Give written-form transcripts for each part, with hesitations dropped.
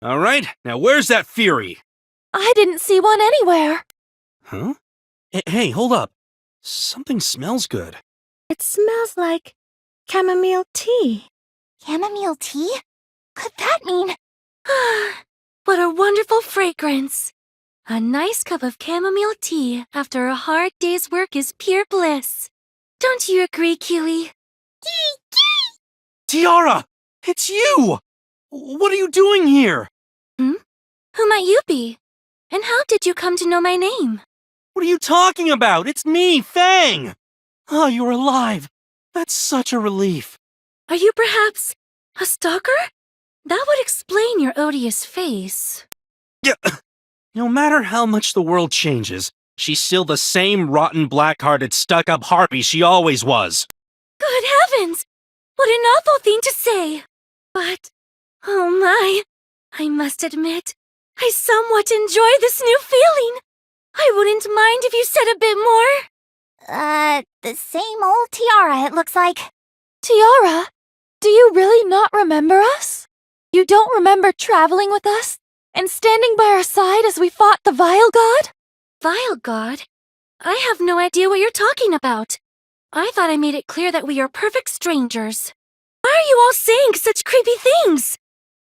Alright, now where's that Fury? I didn't see one anywhere. Huh? Hey, hold up. Something smells good. It smells like chamomile tea. Chamomile tea? Could that mean... What a wonderful fragrance. A nice cup of chamomile tea after a hard day's work is pure bliss. Don't you agree, Kiwi? Tiara! It's you! What are you doing here? Who might you be? And how did you come to know my name? What are you talking about? It's me, Fang! Oh, you're alive. That's such a relief. Are you perhaps a stalker? That would explain your odious face. Yeah. No matter how much the world changes, she's still the same rotten, black-hearted, stuck-up harpy she always was. Good heavens! What an awful thing to say! But, oh my, I must admit, I somewhat enjoy this new feeling. I wouldn't mind if you said a bit more. The same old Tiara, it looks like. Tiara, do you really not remember us? You don't remember traveling with us and standing by our side as we fought the Vile God? Vile God? I have no idea what you're talking about. I thought I made it clear that we are perfect strangers. Why are you all saying such creepy things?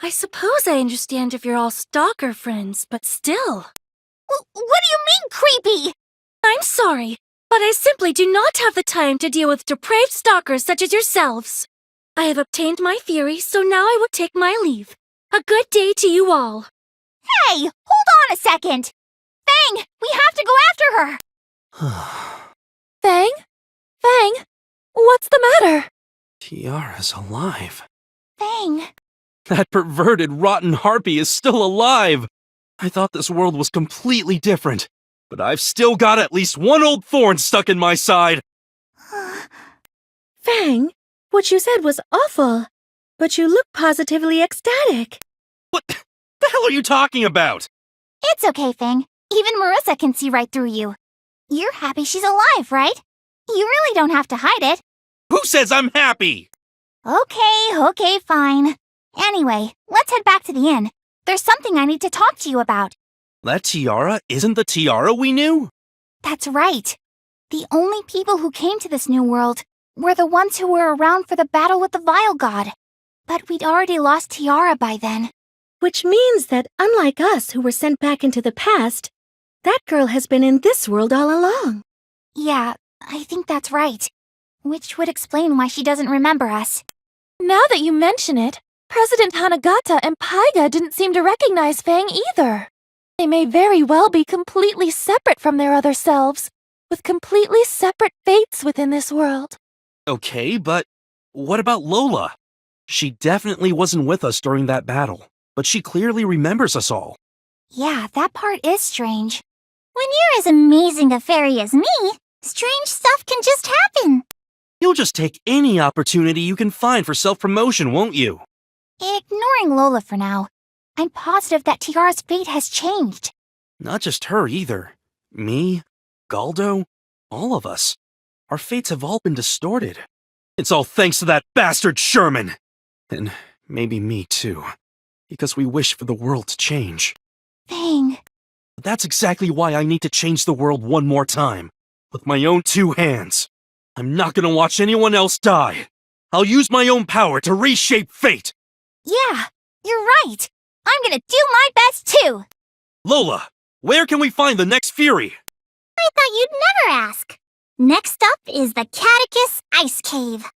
I suppose I understand if you're all stalker friends, but still. What do you mean, creepy? I'm sorry, but I simply do not have the time to deal with depraved stalkers such as yourselves. I have obtained my fury, so now I will take my leave. A good day to you all. Hey, hold on a second. Fang, we have to go after her. Fang? Fang? What's the matter? Tiara's alive. Fang. That perverted, rotten harpy is still alive. I thought this world was completely different, but I've still got at least one old thorn stuck in my side. Fang, what you said was awful, but you look positively ecstatic. What the hell are you talking about? It's okay, Fang. Even Marissa can see right through you. You're happy she's alive, right? You really don't have to hide it. Who says I'm happy? Okay, fine. Anyway, let's head back to the inn. There's something I need to talk to you about. That tiara isn't the tiara we knew? That's right. The only people who came to this new world were the ones who were around for the battle with the Vile God. But we'd already lost Tiara by then. Which means that, unlike us who were sent back into the past, that girl has been in this world all along. Yeah, I think that's right. Which would explain why she doesn't remember us. Now that you mention it, President Hanagata and Paiga didn't seem to recognize Fang either. They may very well be completely separate from their other selves, with completely separate fates within this world. Okay, but what about Lola? She definitely wasn't with us during that battle, but she clearly remembers us all. Yeah, that part is strange. When you're as amazing a fairy as me, strange stuff can just happen. You'll just take any opportunity you can find for self-promotion, won't you? Ignoring Lola for now, I'm positive that Tiara's fate has changed. Not just her either. Me, Galdo, all of us. Our fates have all been distorted. It's all thanks to that bastard Sherman! And maybe me too. Because we wish for the world to change. Fang. That's exactly why I need to change the world one more time. With my own two hands. I'm not gonna watch anyone else die. I'll use my own power to reshape fate. Yeah, you're right. I'm gonna do my best too. Lola, where can we find the next Fury? I thought you'd never ask. Next up is the Catechus Ice Cave.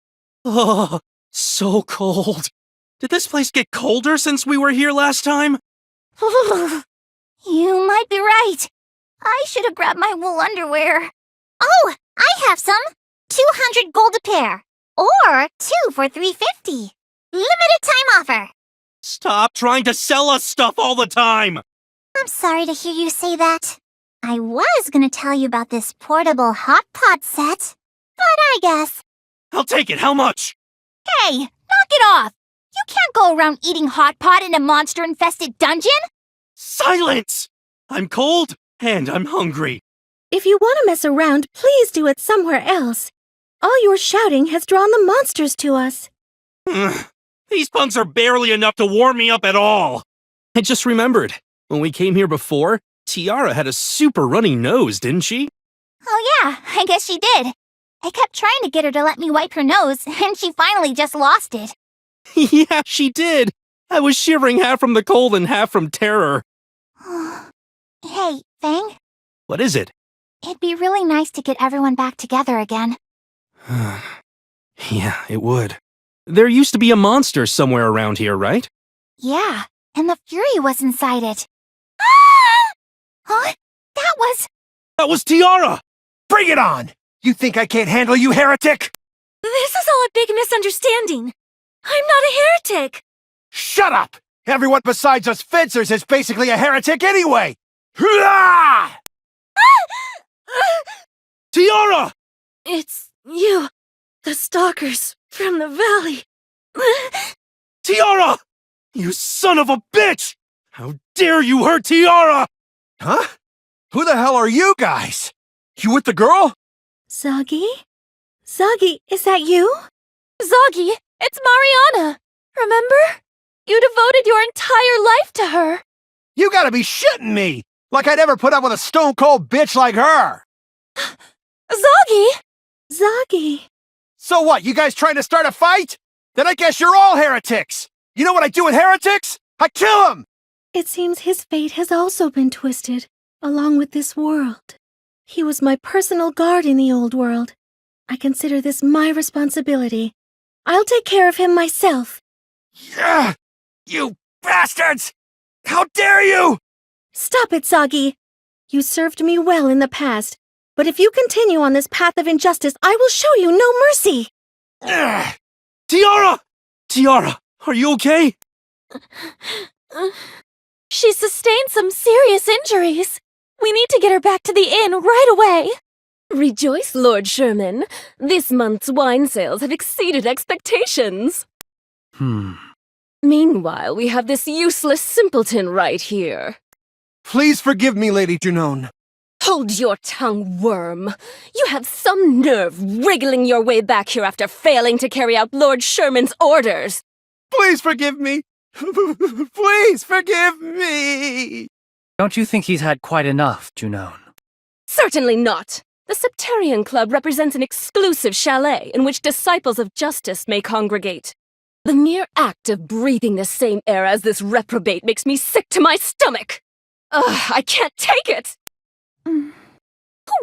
Oh, so cold. Did this place get colder since we were here last time? You might be right. I should have grabbed my wool underwear. Oh, I have some. 200 gold a pair. Or 2 for 350. Limited time offer. Stop trying to sell us stuff all the time! I'm sorry to hear you say that. I was gonna tell you about this portable hot pot set, but I guess. I'll take it, how much? Hey, knock it off! You can't go around eating hot pot in a monster-infested dungeon! Silence! I'm cold, and I'm hungry. If you want to mess around, please do it somewhere else. All your shouting has drawn the monsters to us. These punks are barely enough to warm me up at all. I just remembered. When we came here before, Tiara had a super runny nose, didn't she? Oh yeah, I guess she did. I kept trying to get her to let me wipe her nose, and she finally just lost it. Yeah, she did. I was shivering half from the cold and half from terror. Hey, Fang, What is it? it'd be really nice to get everyone back together again. Yeah, it would. There used to be a monster somewhere around here, right? Yeah, and the Fury was inside it. Huh? That was Tiara! Bring it on! You think I can't handle you, heretic? This is all a big misunderstanding. I'm not a heretic. Shut up! Everyone besides us fencers is basically a heretic anyway! Hurrah! Tiara! It's you, the stalkers from the valley. Tiara! You son of a bitch! How dare you hurt Tiara! Huh? Who the hell are you guys? You with the girl? Zoggy? Zoggy, is that you? Zoggy, it's Mariana. Remember? You devoted your entire life to her. You gotta be shitting me! Like I'd ever put up with a stone-cold bitch like her! Zoggy! Zoggy. So what, you guys trying to start a fight? Then I guess you're all heretics! You know what I do with heretics? I kill them! It seems his fate has also been twisted, along with this world. He was my personal guard in the old world. I consider this my responsibility. I'll take care of him myself. Yeah! You bastards! How dare you! Stop it, Zoggy! You served me well in the past, but if you continue on this path of injustice, I will show you no mercy! Ugh. Tiara! Tiara, are you okay? She sustained some serious injuries. We need to get her back to the inn right away. Rejoice, Lord Sherman. This month's wine sales have exceeded expectations. Meanwhile, we have this useless simpleton right here. Please forgive me, Lady Junon. Hold your tongue, worm. You have some nerve wriggling your way back here after failing to carry out Lord Sherman's orders. Please forgive me! Please forgive me! Don't you think he's had quite enough, Junon? Certainly not. The Septarian Club represents an exclusive chalet in which disciples of justice may congregate. The mere act of breathing the same air as this reprobate makes me sick to my stomach. Ugh, I can't take it! Who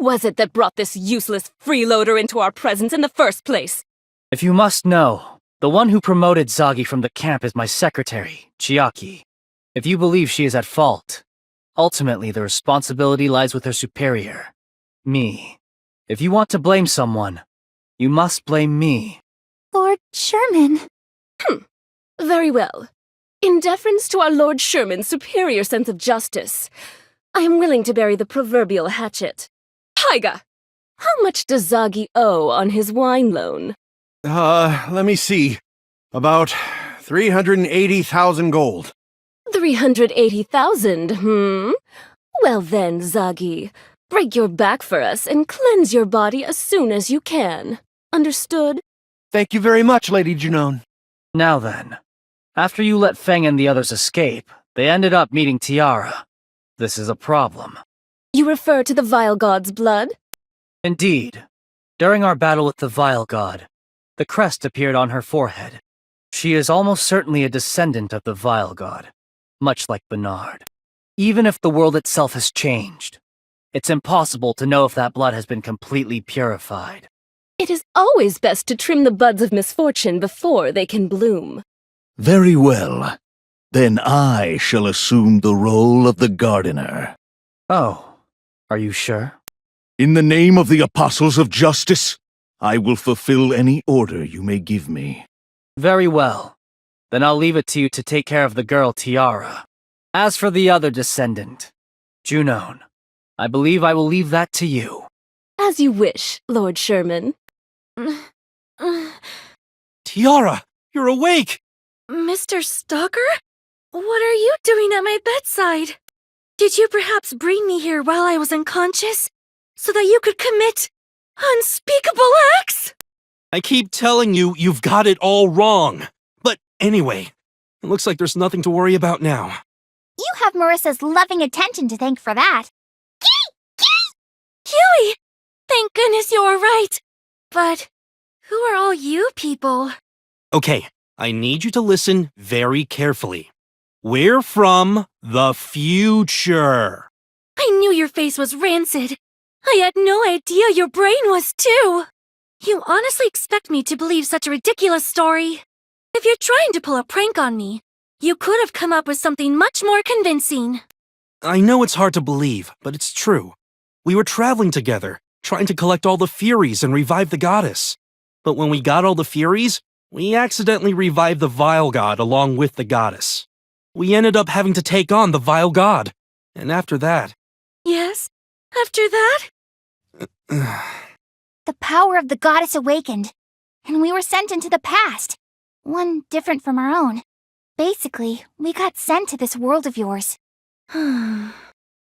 was it that brought this useless freeloader into our presence in the first place? If you must know, the one who promoted Zoggy from the camp is my secretary, Chiaki. If you believe she is at fault, ultimately the responsibility lies with her superior, me. If you want to blame someone, you must blame me. Lord Sherman. Very well. In deference to our Lord Sherman's superior sense of justice, I am willing to bury the proverbial hatchet. Tyga, how much does Zoggy owe on his wine loan? Let me see. About 380,000 gold. 380,000, Well then, Zoggy, break your back for us and cleanse your body as soon as you can. Understood? Thank you very much, Lady Junon. Now then, after you let Feng and the others escape, they ended up meeting Tiara. This is a problem. You refer to the Vile God's blood? Indeed. During our battle with the Vile God, the crest appeared on her forehead. She is almost certainly a descendant of the Vile God, much like Bernard. Even if the world itself has changed, it's impossible to know if that blood has been completely purified. It is always best to trim the buds of misfortune before they can bloom. Very well. Then I shall assume the role of the gardener. Oh, are you sure? In the name of the Apostles of Justice, I will fulfill any order you may give me. Very well. Then I'll leave it to you to take care of the girl Tiara. As for the other descendant, Junon, I believe I will leave that to you. As you wish, Lord Sherman. Tiara, you're awake! Mr. Stalker? What are you doing at my bedside? Did you perhaps bring me here while I was unconscious, so that you could commit unspeakable acts? I keep telling you, you've got it all wrong. But anyway, it looks like there's nothing to worry about now. You have Marissa's loving attention to thank for that. Huey! Thank goodness you're right. But who are all you people? Okay, I need you to listen very carefully. We're from the future. I knew your face was rancid. I had no idea your brain was too. You honestly expect me to believe such a ridiculous story? If you're trying to pull a prank on me, you could have come up with something much more convincing. I know it's hard to believe, but it's true. We were traveling together, trying to collect all the Furies and revive the goddess. But when we got all the Furies, we accidentally revived the Vile God along with the goddess. We ended up having to take on the Vile God. And after that... Yes? After that? The power of the goddess awakened, and we were sent into the past. One different from our own. Basically, we got sent to this world of yours.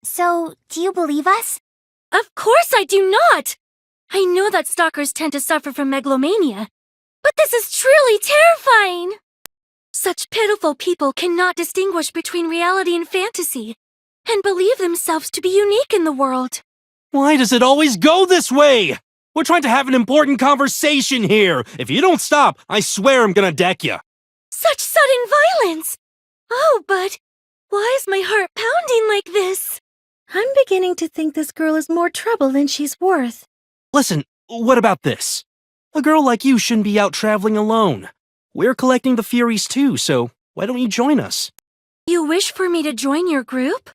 So, do you believe us? Of course I do not! I know that stalkers tend to suffer from megalomania, but this is truly terrifying! Such pitiful people cannot distinguish between reality and fantasy, and believe themselves to be unique in the world. Why does it always go this way? We're trying to have an important conversation here. If you don't stop, I swear I'm gonna deck you. Such sudden violence! Oh, but why is my heart pounding like this? I'm beginning to think this girl is more trouble than she's worth. Listen, what about this? A girl like you shouldn't be out traveling alone. We're collecting the Furies too, so why don't you join us? You wish for me to join your group?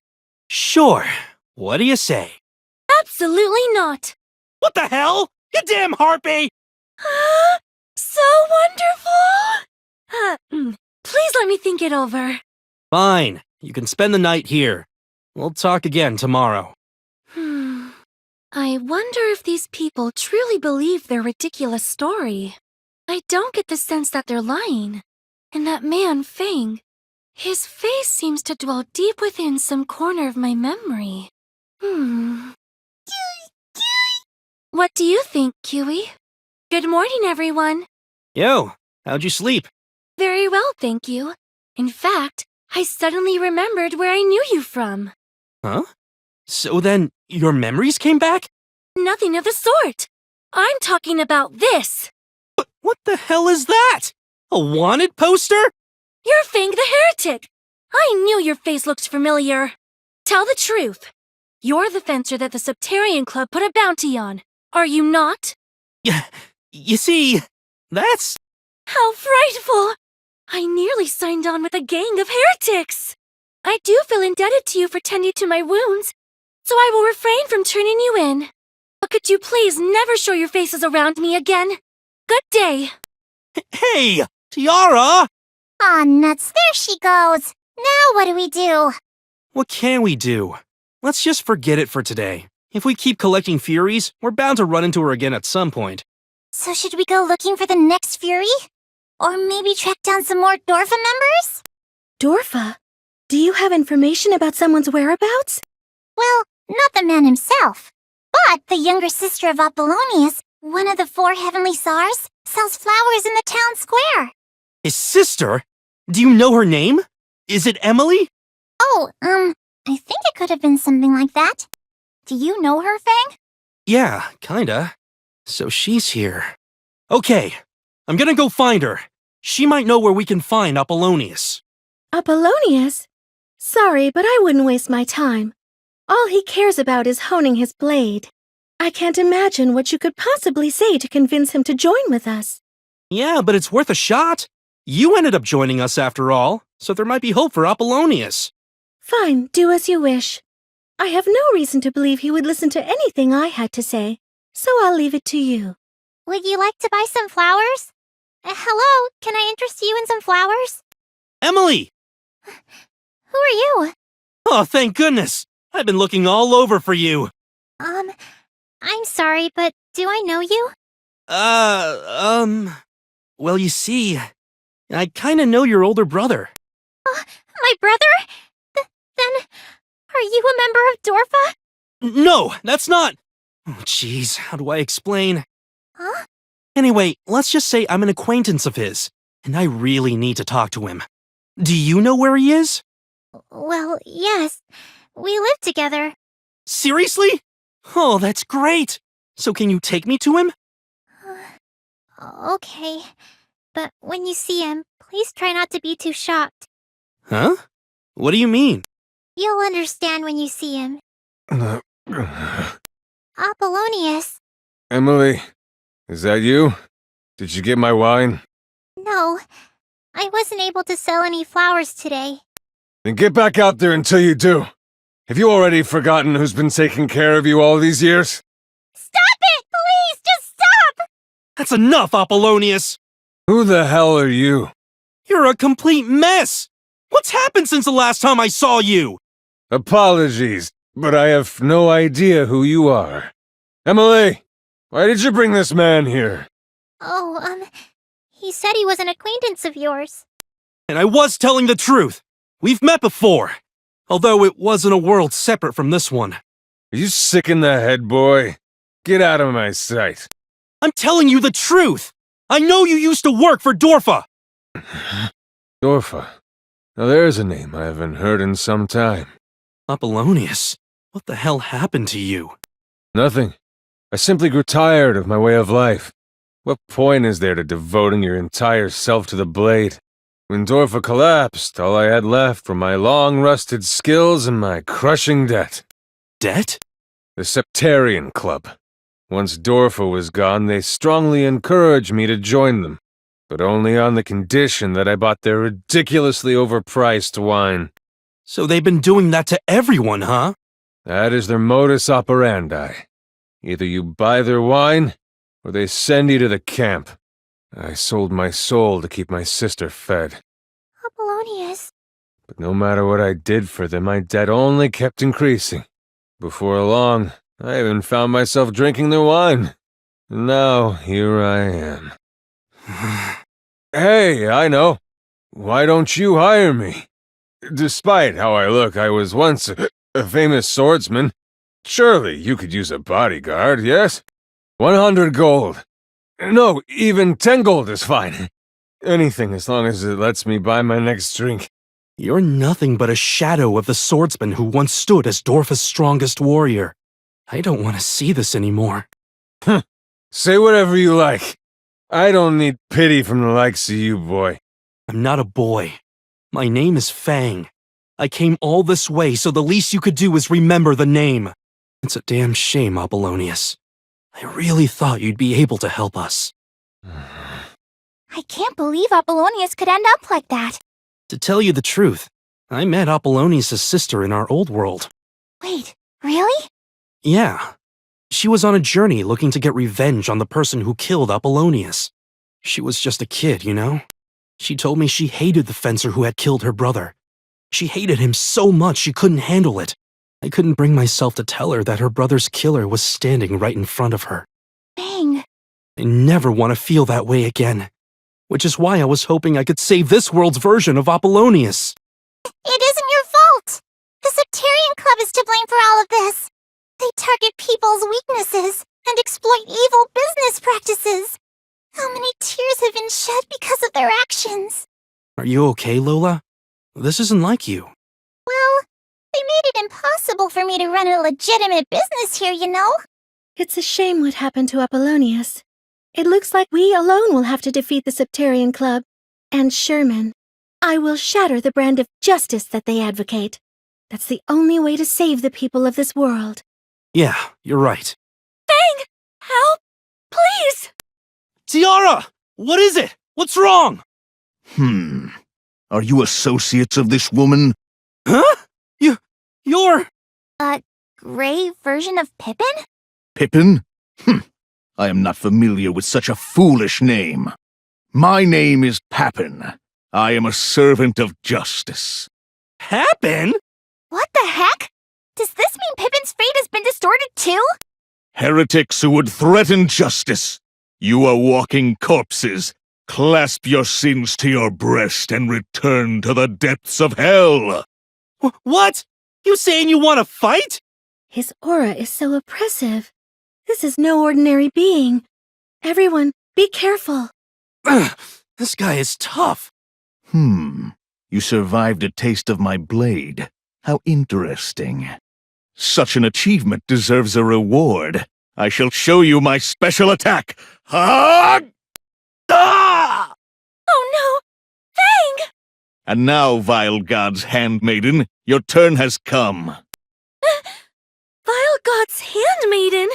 Sure. What do you say? Absolutely not. What the hell? You damn harpy! So wonderful! Please let me think it over. Fine. You can spend the night here. We'll talk again tomorrow. I wonder if these people truly believe their ridiculous story. I don't get the sense that they're lying. And that man, Fang, his face seems to dwell deep within some corner of my memory. What do you think, Kiwi? Good morning, everyone. Yo, how'd you sleep? Very well, thank you. In fact, I suddenly remembered where I knew you from. Huh? So then, your memories came back? Nothing of the sort. I'm talking about this. What the hell is that? A wanted poster? You're Fang the Heretic. I knew your face looked familiar. Tell the truth. You're the fencer that the Subtarian Club put a bounty on, are you not? You see, that's... How frightful! I nearly signed on with a gang of heretics. I do feel indebted to you for tending to my wounds, so I will refrain from turning you in. But could you please never show your faces around me again? Good day. Hey, Tiara! Aw, nuts, there she goes. Now what do we do? What can we do? Let's just forget it for today. If we keep collecting Furies, we're bound to run into her again at some point. So should we go looking for the next Fury? Or maybe track down some more Dorfa members? Dorfa? Do you have information about someone's whereabouts? Well, not the man himself. But the younger sister of Apollonius, one of the 4 heavenly Tsars, sells flowers in the town square. His sister? Do you know her name? Is it Emily? Oh, I think it could have been something like that. Do you know her, Fang? Yeah, kinda. So she's here. Okay, I'm gonna go find her. She might know where we can find Apollonius. Apollonius? Sorry, but I wouldn't waste my time. All he cares about is honing his blade. I can't imagine what you could possibly say to convince him to join with us. Yeah, but it's worth a shot. You ended up joining us after all, so there might be hope for Apollonius. Fine, do as you wish. I have no reason to believe he would listen to anything I had to say, so I'll leave it to you. Would you like to buy some flowers? Hello, can I interest you in some flowers? Emily! Who are you? Oh, thank goodness. I've been looking all over for you. I'm sorry, but do I know you? Well, you see, I kinda know your older brother. My brother? Then, are you a member of Dorfa? No, that's not... Oh, jeez, how do I explain? Huh? Anyway, let's just say I'm an acquaintance of his, and I really need to talk to him. Do you know where he is? Well, yes. We live together. Seriously? Oh, that's great! So can you take me to him? Okay. But when you see him, please try not to be too shocked. Huh? What do you mean? You'll understand when you see him. Apollonius. Emily, is that you? Did you get my wine? No, I wasn't able to sell any flowers today. Then get back out there until you do. Have you already forgotten who's been taking care of you all these years? Stop it! Please, just stop! That's enough, Apollonius! Who the hell are you? You're a complete mess! What's happened since the last time I saw you? Apologies, but I have no idea who you are. Emily, why did you bring this man here? Oh, he said he was an acquaintance of yours. And I was telling the truth. We've met before. Although it was in a world separate from this one. Are you sick in the head, boy? Get out of my sight. I'm telling you the truth! I know you used to work for Dorfa! Dorfa. Now there's a name I haven't heard in some time. Apollonius, what the hell happened to you? Nothing. I simply grew tired of my way of life. What point is there to devoting your entire self to the blade? When Dorfa collapsed, all I had left were my long-rusted skills and my crushing debt. Debt? The Septarian Club. Once Dorfa was gone, they strongly encouraged me to join them, but only on the condition that I bought their ridiculously overpriced wine. So they've been doing that to everyone, huh? That is their modus operandi. Either you buy their wine, or they send you to the camp. I sold my soul to keep my sister fed. Apollonius. But no matter what I did for them, my debt only kept increasing. Before long, I even found myself drinking their wine. And now, here I am. Hey, I know. Why don't you hire me? Despite how I look, I was once a famous swordsman. Surely you could use a bodyguard, yes? 100 gold. No, even 10 gold is fine. Anything as long as it lets me buy my next drink. You're nothing but a shadow of the swordsman who once stood as Dorfa's strongest warrior. I don't want to see this anymore. Say whatever you like. I don't need pity from the likes of you, boy. I'm not a boy. My name is Fang. I came all this way, so the least you could do is remember the name. It's a damn shame, Apollonius. I really thought you'd be able to help us. I can't believe Apollonius could end up like that. To tell you the truth, I met Apollonius' sister in our old world. Wait, really? Yeah. She was on a journey looking to get revenge on the person who killed Apollonius. She was just a kid, you know? She told me she hated the fencer who had killed her brother. She hated him so much she couldn't handle it. I couldn't bring myself to tell her that her brother's killer was standing right in front of her. Dang. I never want to feel that way again. Which is why I was hoping I could save this world's version of Apollonius. It isn't your fault. The Septarian Club is to blame for all of this. They target people's weaknesses and exploit evil business practices. How many tears have been shed because of their actions? Are you okay, Lola? This isn't like you. Well, they made it impossible for me to run a legitimate business here, you know? It's a shame what happened to Apollonius. It looks like we alone will have to defeat the Septarian Club. And Sherman, I will shatter the brand of justice that they advocate. That's the only way to save the people of this world. Yeah, you're right. Fang! Help! Please! Tiara! What is it? What's wrong? Are you associates of this woman? Huh? You're... A gray version of Pippin? Pippin? I am not familiar with such a foolish name. My name is Pappin. I am a servant of justice. Happen? What the heck? Does this mean Pippin's fate has been distorted too? Heretics who would threaten justice. You are walking corpses. Clasp your sins to your breast and return to the depths of hell. What? You saying you want to fight? His aura is so oppressive. This is no ordinary being. Everyone, be careful. This guy is tough. You survived a taste of my blade. How interesting. Such an achievement deserves a reward. I shall show you my special attack. Ah! Ah! Oh no! Fang! And now, vile god's handmaiden, your turn has come. Vile God's handmaiden!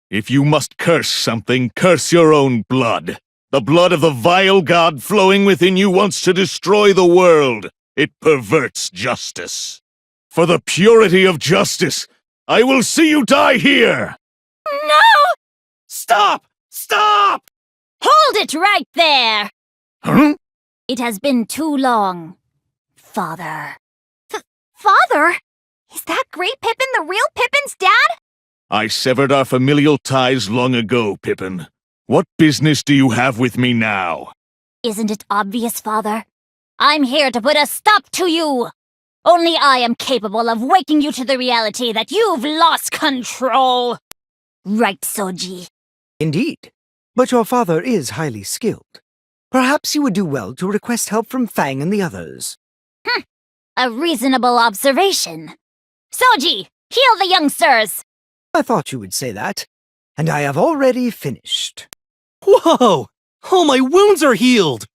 If you must curse something, curse your own blood. The blood of the vile god flowing within you wants to destroy the world. It perverts justice. For the purity of justice, I will see you die here! No! Stop! Stop! Hold it right there! Huh? It has been too long, Father. Father? Is that Great Pippin the real Pippin's dad? I severed our familial ties long ago, Pippin. What business do you have with me now? Isn't it obvious, Father? I'm here to put a stop to you! Only I am capable of waking you to the reality that you've lost control! Right, Soji? Indeed. But your father is highly skilled. Perhaps you would do well to request help from Fang and the others. A reasonable observation. Soji, heal the youngsters! I thought you would say that. And I have already finished. Whoa! All my wounds are healed!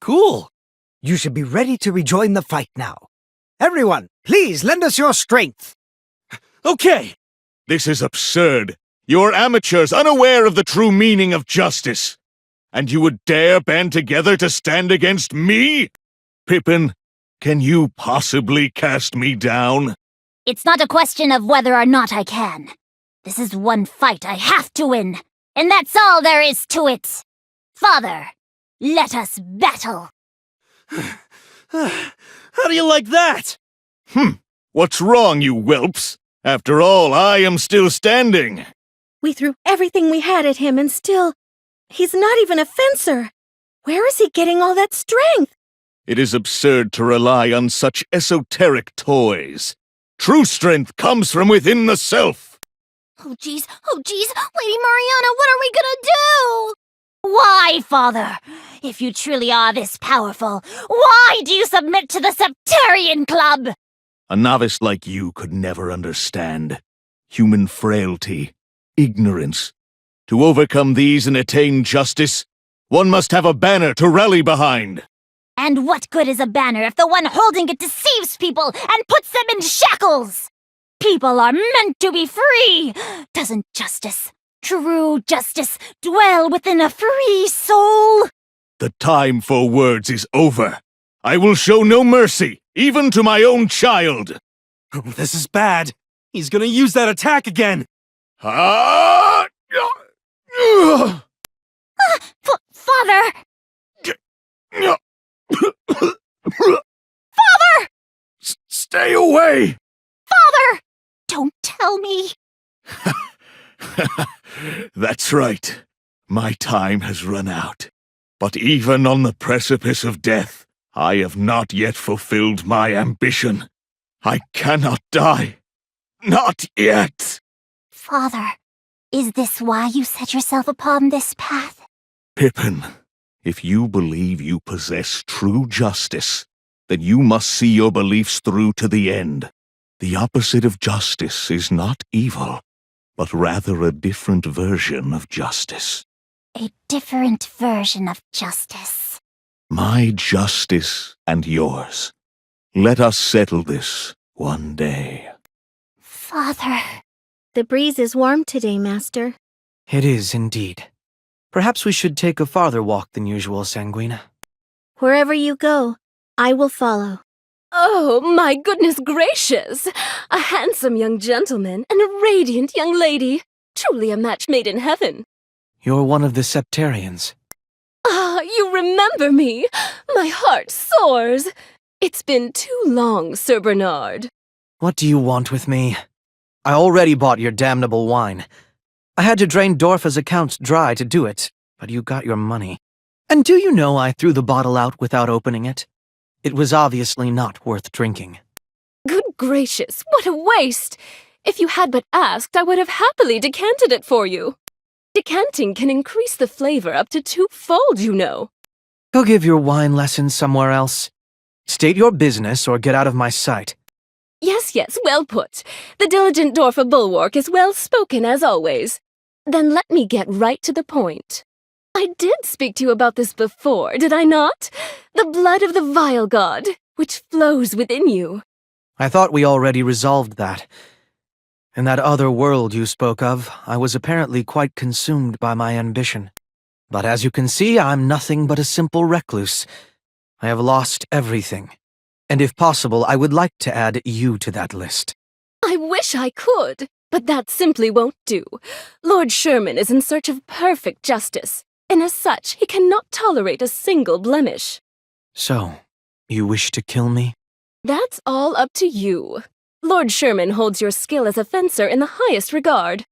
Cool. You should be ready to rejoin the fight now. Everyone, please lend us your strength. Okay. This is absurd. You're amateurs unaware of the true meaning of justice. And you would dare band together to stand against me? Pippin, can you possibly cast me down? It's not a question of whether or not I can. This is one fight I have to win, and that's all there is to it. Father, let us battle. How do you like that? What's wrong, you whelps? After all, I am still standing. We threw everything we had at him and still... He's not even a fencer. Where is he getting all that strength? It is absurd to rely on such esoteric toys. True strength comes from within the self. Oh, jeez. Lady Mariana, what are we gonna do? Why, Father? If you truly are this powerful, why do you submit to the Septarian Club? A novice like you could never understand. Human frailty, ignorance. To overcome these and attain justice, one must have a banner to rally behind. And what good is a banner if the one holding it deceives people and puts them in shackles? People are meant to be free. Doesn't justice, true justice, dwell within a free soul? The time for words is over. I will show no mercy, even to my own child. Oh, this is bad. He's gonna use that attack again. Ah! Father! Stay away! Father! Don't tell me. That's right. My time has run out. But even on the precipice of death, I have not yet fulfilled my ambition. I cannot die. Not yet. Father, is this why you set yourself upon this path? Pippin, if you believe you possess true justice, then you must see your beliefs through to the end. The opposite of justice is not evil, but rather a different version of justice. A different version of justice. My justice and yours. Let us settle this one day. Father. The breeze is warm today, Master. It is indeed. Perhaps we should take a farther walk than usual, Sanguina. Wherever you go, I will follow. Oh, my goodness gracious! A handsome young gentleman and a radiant young lady. Truly a match made in heaven. You're one of the Septarians. Ah, you remember me! My heart soars! It's been too long, Sir Bernard. What do you want with me? I already bought your damnable wine. I had to drain Dorfa's accounts dry to do it, but you got your money. And do you know I threw the bottle out without opening it? It was obviously not worth drinking. Good gracious, what a waste! If you had but asked, I would have happily decanted it for you. Decanting can increase the flavor up to 2-fold, you know. Go give your wine lessons somewhere else. State your business or get out of my sight. Yes, yes, well put. The diligent Dorfa bulwark is well spoken as always. Then let me get right to the point. I did speak to you about this before, did I not? The blood of the vile god, which flows within you. I thought we already resolved that. In that other world you spoke of, I was apparently quite consumed by my ambition. But as you can see, I'm nothing but a simple recluse. I have lost everything. And if possible, I would like to add you to that list. I wish I could, but that simply won't do. Lord Sherman is in search of perfect justice, and as such, he cannot tolerate a single blemish. So, you wish to kill me? That's all up to you. Lord Sherman holds your skill as a fencer in the highest regard.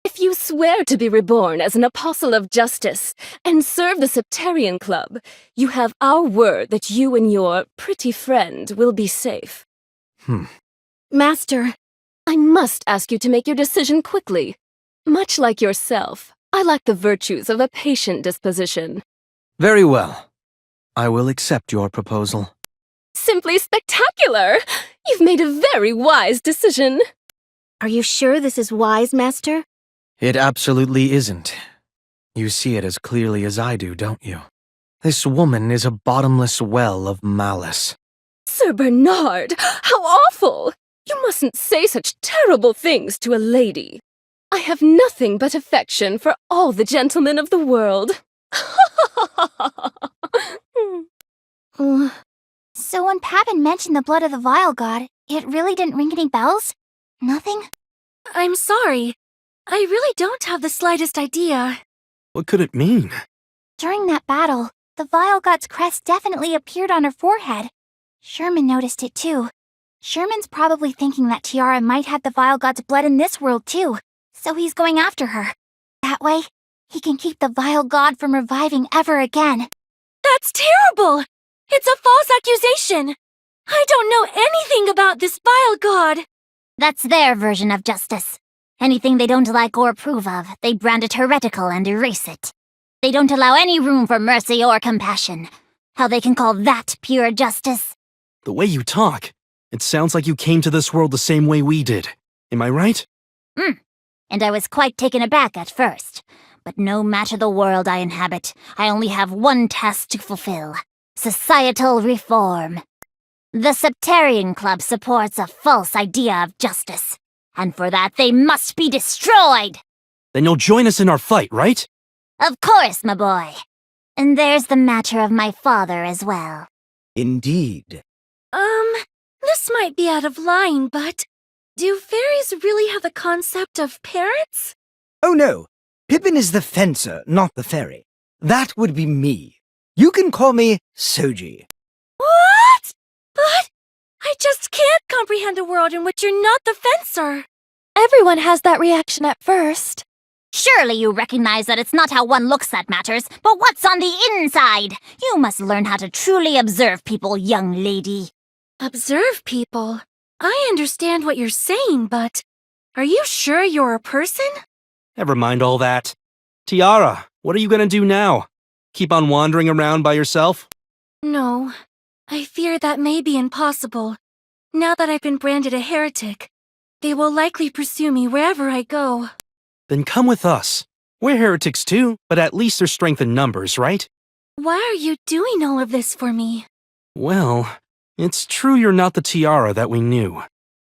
If you swear to be reborn as an apostle of justice and serve the Septarian Club, you have our word that you and your pretty friend will be safe. Master, I must ask you to make your decision quickly. Much like yourself, I lack the virtues of a patient disposition. Very well. I will accept your proposal. Simply spectacular! You've made a very wise decision. are you sure this is wise, Master? It absolutely isn't. You see it as clearly as I do, don't you? This woman is a bottomless well of malice. Sir Bernard, how awful! You mustn't say such terrible things to a lady. I have nothing but affection for all the gentlemen of the world. So when Pavan mentioned the blood of the vile god, it really didn't ring any bells? Nothing? I'm sorry. I really don't have the slightest idea. What could it mean? During that battle, the vile god's crest definitely appeared on her forehead. Sherman noticed it too. Sherman's probably thinking that Tiara might have the vile god's blood in this world too, so he's going after her. That way, he can keep the vile god from reviving ever again. That's terrible! It's a false accusation! I don't know anything about this vile god! That's their version of justice. Anything they don't like or approve of, they brand it heretical and erase it. They don't allow any room for mercy or compassion. How they can call that pure justice? The way you talk, it sounds like you came to this world the same way we did. Am I right? And I was quite taken aback at first. But no matter the world I inhabit, I only have one task to fulfill. Societal reform. The Septarian Club supports a false idea of justice. And for that, they must be destroyed! Then you'll join us in our fight, right? Of course, my boy. And there's the matter of my father as well. Indeed. This might be out of line, but do fairies really have the concept of parents? Oh no, Pippin is the fencer, not the fairy. That would be me. You can call me Soji. What? But I just can't comprehend a world in which you're not the fencer. Everyone has that reaction at first. Surely you recognize that it's not how one looks that matters, but what's on the inside. You must learn how to truly observe people, young lady. Observe people? I understand what you're saying, but are you sure you're a person? Never mind all that. Tiara, what are you gonna do now? Keep on wandering around by yourself? No, I fear that may be impossible. Now that I've been branded a heretic, they will likely pursue me wherever I go. Then come with us. We're heretics too, but at least there's strength in numbers, right? Why are you doing all of this for me? Well, it's true you're not the Tiara that we knew.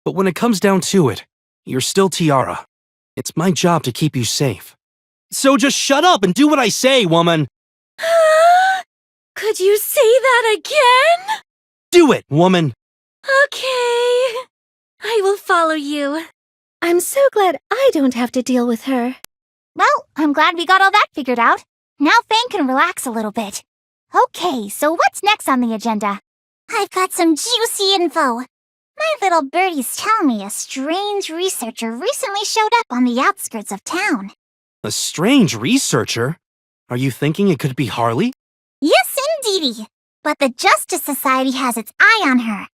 But when it comes down to it, you're still Tiara. It's my job to keep you safe. So just shut up and do what I say, woman! Could you say that again? Do it, woman! Okay. I will follow you. I'm so glad I don't have to deal with her. Well, I'm glad we got all that figured out. Now Fang can relax a little bit. Okay, so what's next on the agenda? I've got some juicy info. My little birdie's telling me a strange researcher recently showed up on the outskirts of town. A strange researcher? Are you thinking it could be Harley? Yes, indeedy. But the Justice Society has its eye on her.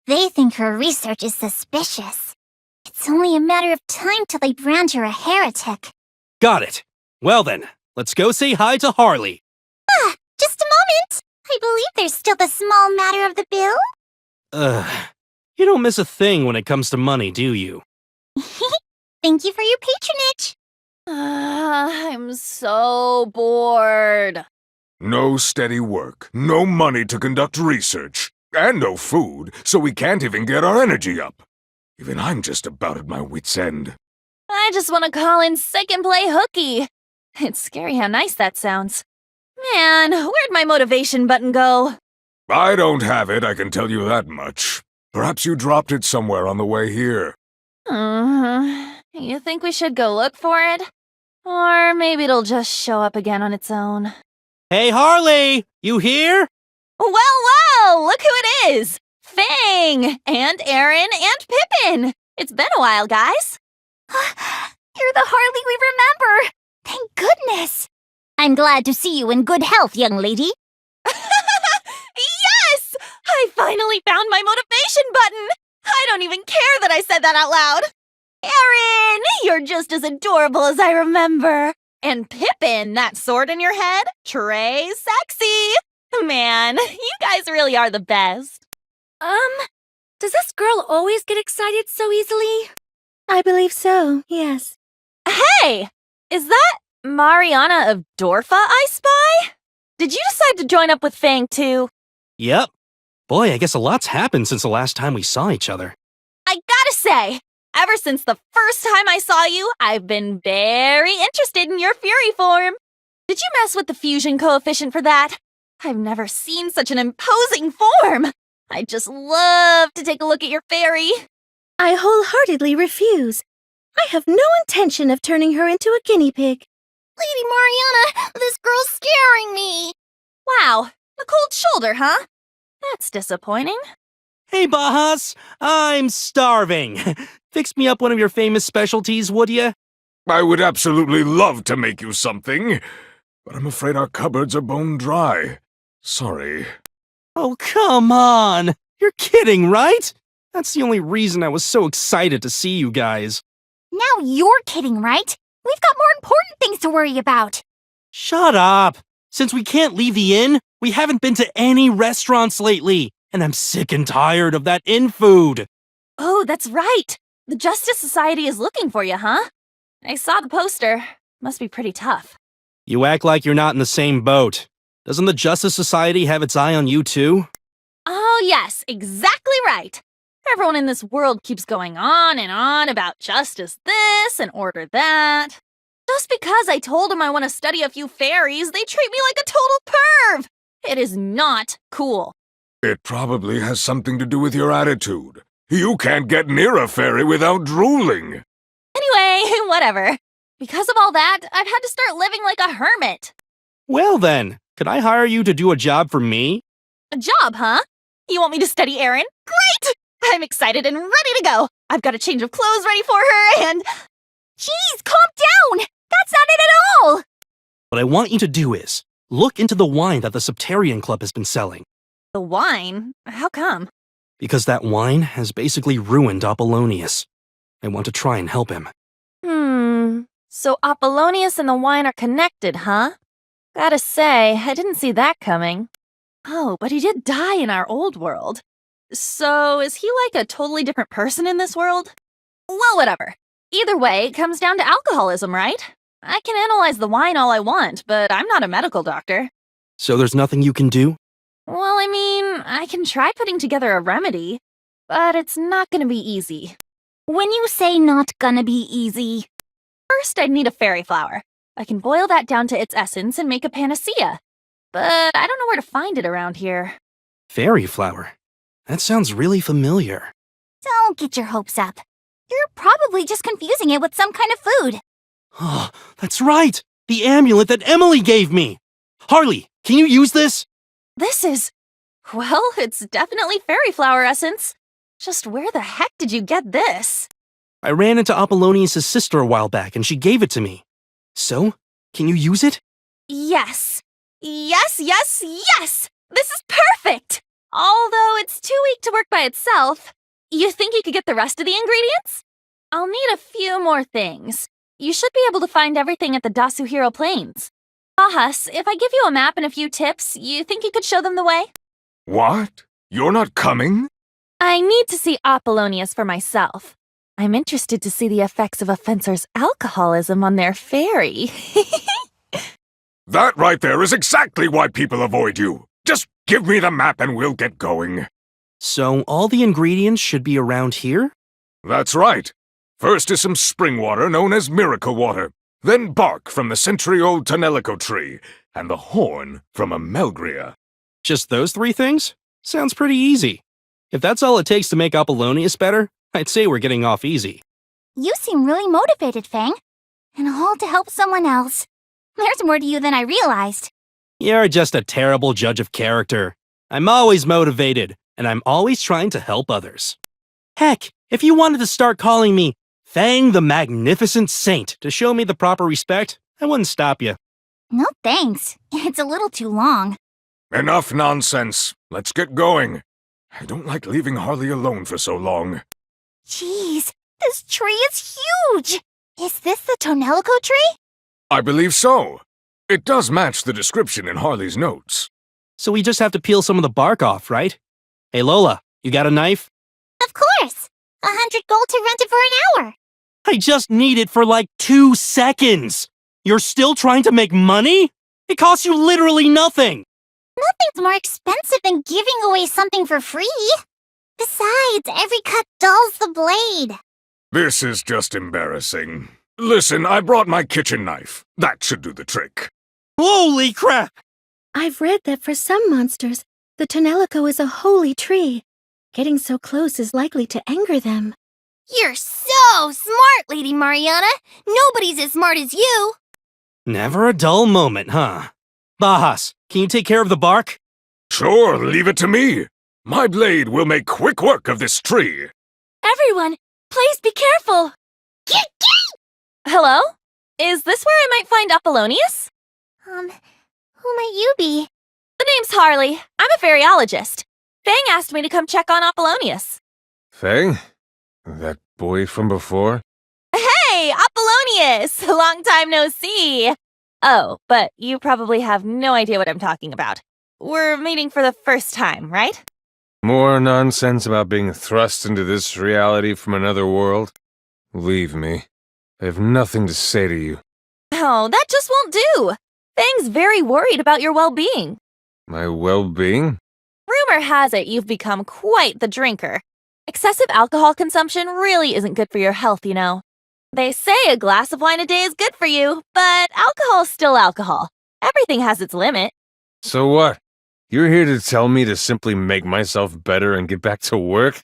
They think her research is suspicious. It's only a matter of time till they brand her a heretic. Got it. Well then, let's go say hi to Harley. Just a moment. I believe there's still the small matter of the bill. You don't miss a thing when it comes to money, do you? Thank you for your patronage. I'm so bored. No steady work, no money to conduct research, and no food, so we can't even get our energy up. Even I'm just about at my wit's end. I just want to call in sick and play hooky. It's scary how nice that sounds. Man, where'd my motivation button go? I don't have it, I can tell you that much. Perhaps you dropped it somewhere on the way here. You think we should go look for it? Or maybe it'll just show up again on its own. Hey, Harley! You here? Well, look who it is! Fang! And Aaron and Pippin! It's been a while, guys. You're the Harley we remember. Thank goodness. I'm glad to see you in good health, young lady. Yes! I finally found my motivation button! I don't even care that I said that out loud. Aaron, you're just as adorable as I remember. And Pippin, that sword in your head, Trey sexy. Man, you guys really are the best. Does this girl always get excited so easily? I believe so, yes. Hey! Is that Mariana of Dorfa I spy? Did you decide to join up with Fang too? Yep. Boy, I guess a lot's happened since the last time we saw each other. I gotta say, ever since the first time I saw you, I've been very interested in your Fury form. Did you mess with the fusion coefficient for that? I've never seen such an imposing form. I'd just love to take a look at your fairy. I wholeheartedly refuse. I have no intention of turning her into a guinea pig. Lady Mariana, this girl's scaring me. Wow, a cold shoulder, huh? That's disappointing. Hey, Bajas! I'm starving. Fix me up one of your famous specialties, would ya? I would absolutely love to make you something, but I'm afraid our cupboards are bone dry. Sorry. Oh, come on! You're kidding, right? That's the only reason I was so excited to see you guys. Now you're kidding, right? We've got more important things to worry about. Shut up! Since we can't leave the inn, we haven't been to any restaurants lately, and I'm sick and tired of that inn food. Oh, that's right. The Justice Society is looking for you, huh? I saw the poster. Must be pretty tough. You act like you're not in the same boat. Doesn't the Justice Society have its eye on you too? Oh, yes, exactly right. Everyone in this world keeps going on and on about justice this and order that. Just because I told them I want to study a few fairies, they treat me like a total perv. It is not cool. It probably has something to do with your attitude. You can't get near a fairy without drooling. Anyway, whatever. Because of all that, I've had to start living like a hermit. Well then, could I hire you to do a job for me? A job, huh? You want me to study Aaron? Great! I'm excited and ready to go. I've got a change of clothes ready for her and... Jeez, calm down! That's not it at all! What I want you to do is, look into the wine that the Septarian Club has been selling. The wine? How come? Because that wine has basically ruined Apollonius. I want to try and help him. So Apollonius and the wine are connected, huh? Gotta say, I didn't see that coming. Oh, but he did die in our old world. So is he like a totally different person in this world? Well, whatever. Either way, it comes down to alcoholism, right? I can analyze the wine all I want, but I'm not a medical doctor. So there's nothing you can do? Well, I mean, I can try putting together a remedy, but it's not gonna be easy. When you say not gonna be easy... First, I'd need a fairy flower. I can boil that down to its essence and make a panacea. But I don't know where to find it around here. Fairy flower? That sounds really familiar. Don't get your hopes up. You're probably just confusing it with some kind of food. Oh, that's right! The amulet that Emily gave me! Harley, can you use this? This is... Well, it's definitely fairy flower essence. Just where the heck did you get this? I ran into Apollonius' sister a while back and she gave it to me. So, can you use it? Yes. Yes! This is perfect! Although it's too weak to work by itself. You think you could get the rest of the ingredients? I'll need a few more things. You should be able to find everything at the Dasuhiro Plains. Bahas, if I give you a map and a few tips, you think you could show them the way? What? You're not coming? I need to see Apollonius for myself. I'm interested to see the effects of a fencer's alcoholism on their fairy. That right there is exactly why people avoid you. Just give me the map and we'll get going. So all the ingredients should be around here? That's right. First is some spring water known as miracle water, then bark from the century-old Tonelico tree, and the horn from a Melgria. Just those 3 things? Sounds pretty easy. If that's all it takes to make Apollonius better, I'd say we're getting off easy. You seem really motivated, Fang. And all to help someone else. There's more to you than I realized. You're just a terrible judge of character. I'm always motivated, and I'm always trying to help others. Heck, if you wanted to start calling me Fang the Magnificent Saint to show me the proper respect, I wouldn't stop you. No thanks. It's a little too long. Enough nonsense. Let's get going. I don't like leaving Harley alone for so long. Jeez, this tree is huge! Is this the Tonelico tree? I believe so. It does match the description in Harley's notes. So we just have to peel some of the bark off, right? Hey Lola, you got a knife? Of course! 100 gold to rent it for an hour. I just need it for like 2 seconds. You're still trying to make money? It costs you literally nothing. Nothing's more expensive than giving away something for free. Besides, every cut dulls the blade. This is just embarrassing. Listen, I brought my kitchen knife. That should do the trick. Holy crap! I've read that for some monsters, the Tonelico is a holy tree. Getting so close is likely to anger them. You're so smart, Lady Mariana. Nobody's as smart as you. Never a dull moment, huh? Bahas, can you take care of the bark? Sure, leave it to me. My blade will make quick work of this tree. Everyone, please be careful. Hello? Is this where I might find Apollonius? Who might you be? The name's Harley. I'm a fairyologist. Fang asked me to come check on Apollonius. Fang? That boy from before? Hey, Apollonius! Long time no see. Oh, but you probably have no idea what I'm talking about. We're meeting for the first time, right? More nonsense about being thrust into this reality from another world? Leave me. I have nothing to say to you. Oh, that just won't do. Fang's very worried about your well-being. My well-being? Rumor has it you've become quite the drinker. Excessive alcohol consumption really isn't good for your health, you know. They say a glass of wine a day is good for you, but alcohol's still alcohol. Everything has its limit. So what? You're here to tell me to simply make myself better and get back to work?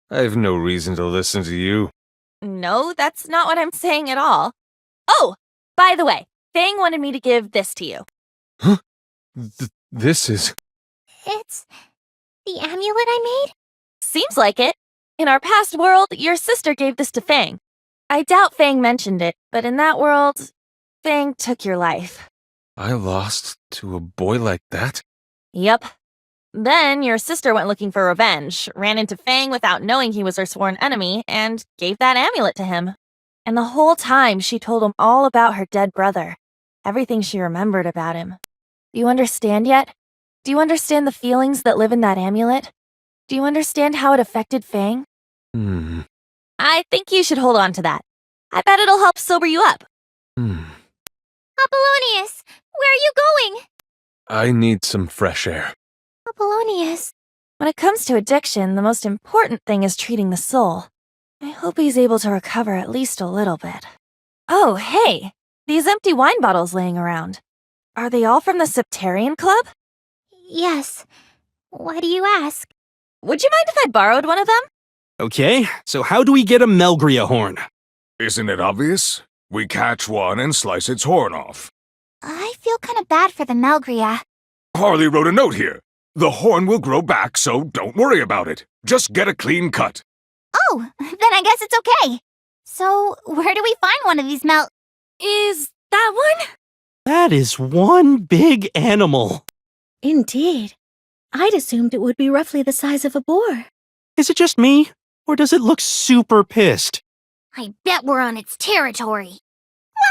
I have no reason to listen to you. No, that's not what I'm saying at all. Oh, by the way, Fang wanted me to give this to you. Huh? This is... It's the amulet I made? Seems like it. In our past world, your sister gave this to Fang. I doubt Fang mentioned it, but in that world, Fang took your life. I lost to a boy like that? Yep. Then your sister went looking for revenge, ran into Fang without knowing he was her sworn enemy, and gave that amulet to him. And the whole time she told him all about her dead brother, everything she remembered about him. Do you understand yet? Do you understand the feelings that live in that amulet? Do you understand how it affected Fang? I think you should hold on to that. I bet it'll help sober you up. Apollonius, where are you going? I need some fresh air. Apollonius. When it comes to addiction, the most important thing is treating the soul. I hope he's able to recover at least a little bit. Oh, hey! These empty wine bottles laying around. Are they all from the Septarian Club? Yes. Why do you ask? Would you mind if I borrowed one of them? Okay, so how do we get a Melgria horn? Isn't it obvious? We catch one and slice its horn off. I feel kind of bad for the Melgria. Harley wrote a note here. The horn will grow back, so don't worry about it. Just get a clean cut. Oh, then I guess it's okay. So, where do we find one of these Is that one? That is one big animal. Indeed. I'd assumed it would be roughly the size of a boar. Is it just me, or does it look super pissed? I bet we're on its territory.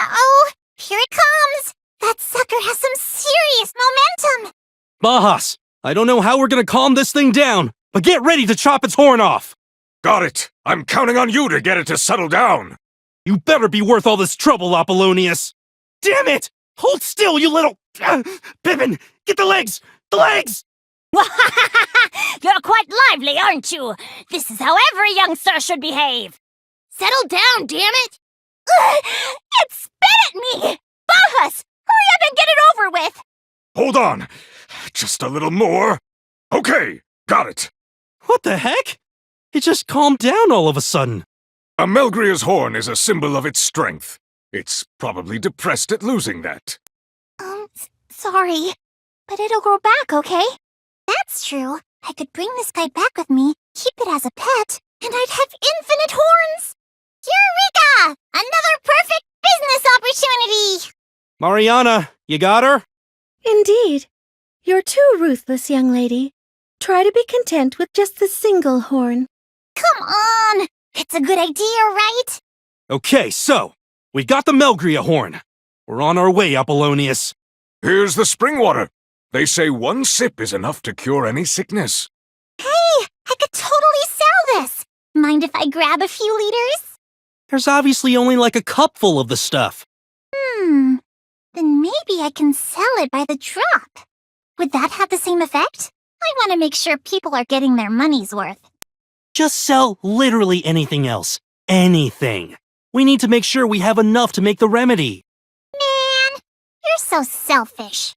Uh-oh! Here it comes! That sucker has some serious momentum! Bahas, I don't know how we're gonna calm this thing down, but get ready to chop its horn off! Got it! I'm counting on you to get it to settle down! You better be worth all this trouble, Apollonius! Damn it! Hold still, you little... Pippin, get the legs! The legs! You're quite lively, aren't you? This is how every young sir should behave. Settle down, damn it! It spit at me! Bahus, hurry up and get it over with! Hold on! Just a little more. Okay, got it. What the heck? It just calmed down all of a sudden. A Melgria's horn is a symbol of its strength. It's probably depressed at losing that. Sorry. But it'll grow back, okay? That's true. I could bring this guy back with me, keep it as a pet, and I'd have infinite horns! Eureka! Another perfect business opportunity! Mariana, you got her? Indeed. You're too ruthless, young lady. Try to be content with just the single horn. Come on! It's a good idea, right? Okay, so, we got the Melgria horn. We're on our way, Apollonius. Here's the spring water. They say one sip is enough to cure any sickness. Hey, I could totally sell this! Mind if I grab a few liters? There's obviously only like a cupful of the stuff. Then maybe I can sell it by the drop. Would that have the same effect? I want to make sure people are getting their money's worth. Just sell literally anything else. Anything. We need to make sure we have enough to make the remedy. Man, you're so selfish.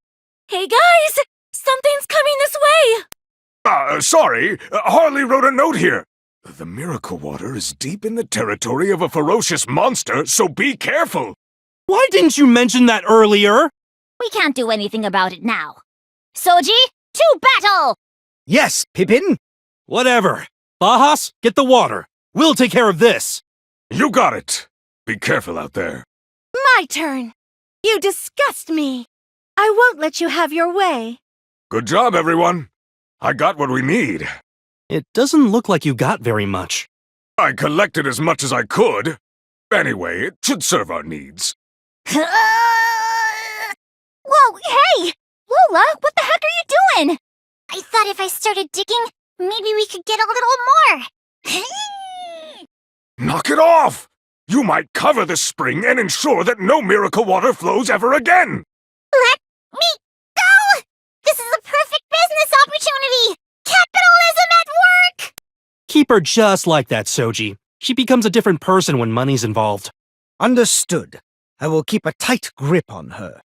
Hey guys! Something's coming this way! Sorry. Harley wrote a note here. The miracle water is deep in the territory of a ferocious monster, so be careful. Why didn't you mention that earlier? We can't do anything about it now. Soji, to battle! Yes, Pippin? Whatever. Bahas, get the water. We'll take care of this. You got it. Be careful out there. My turn. You disgust me. I won't let you have your way. Good job, everyone. I got what we need. It doesn't look like you got very much. I collected as much as I could. Anyway, it should serve our needs. Whoa, hey! Lola, what the heck are you doing? I thought if I started digging, maybe we could get a little more. Knock it off! You might cover the spring and ensure that no miracle water flows ever again. Let me go! This is a perfect business opportunity! Capitalism at work! Keep her just like that, Soji. She becomes a different person when money's involved. Understood. I will keep a tight grip on her.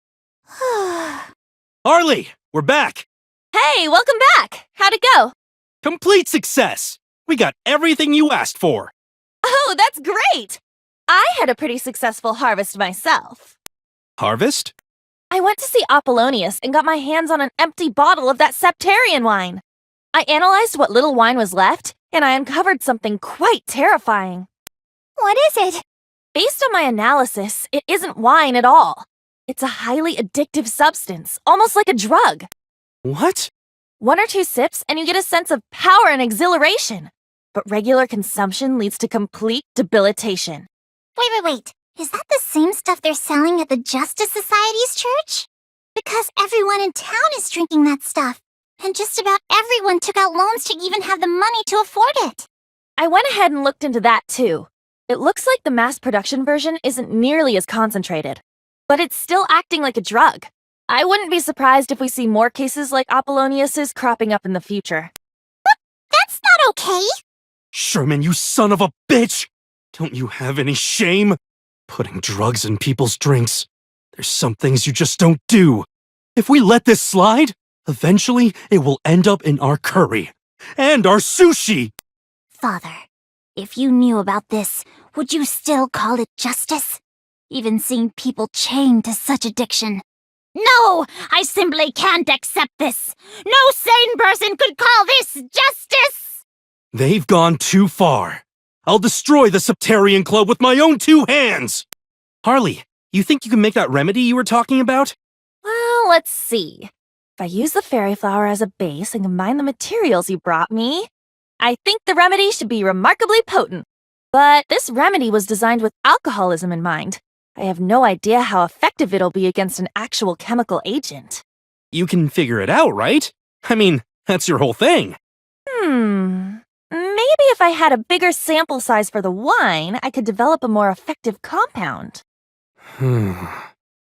Harley, we're back! Hey, welcome back! How'd it go? Complete success! We got everything you asked for. Oh, that's great! I had a pretty successful harvest myself. Harvest? I went to see Apollonius and got my hands on an empty bottle of that Septarian wine. I analyzed what little wine was left, and I uncovered something quite terrifying. What is it? Based on my analysis, it isn't wine at all. It's a highly addictive substance, almost like a drug. What? 1 or 2 sips and you get a sense of power and exhilaration. But regular consumption leads to complete debilitation. Wait. Is that the same stuff they're selling at the Justice Society's church? Because everyone in town is drinking that stuff. And just about everyone took out loans to even have the money to afford it. I went ahead and looked into that too. It looks like the mass production version isn't nearly as concentrated. But it's still acting like a drug. I wouldn't be surprised if we see more cases like Apollonius's cropping up in the future. That's not okay. Sherman, you son of a bitch! Don't you have any shame? Putting drugs in people's drinks. There's some things you just don't do. If we let this slide, eventually it will end up in our curry. And our sushi! Father, if you knew about this, would you still call it justice? Even seeing people chained to such addiction. No! I simply can't accept this! No sane person could call this justice! They've gone too far. I'll destroy the Septarian Club with my own 2 hands! Harley, you think you can make that remedy you were talking about? Well, let's see. If I use the fairy flower as a base and combine the materials you brought me, I think the remedy should be remarkably potent. But this remedy was designed with alcoholism in mind. I have no idea how effective it'll be against an actual chemical agent. You can figure it out, right? I mean, that's your whole thing. Maybe if I had a bigger sample size for the wine, I could develop a more effective compound.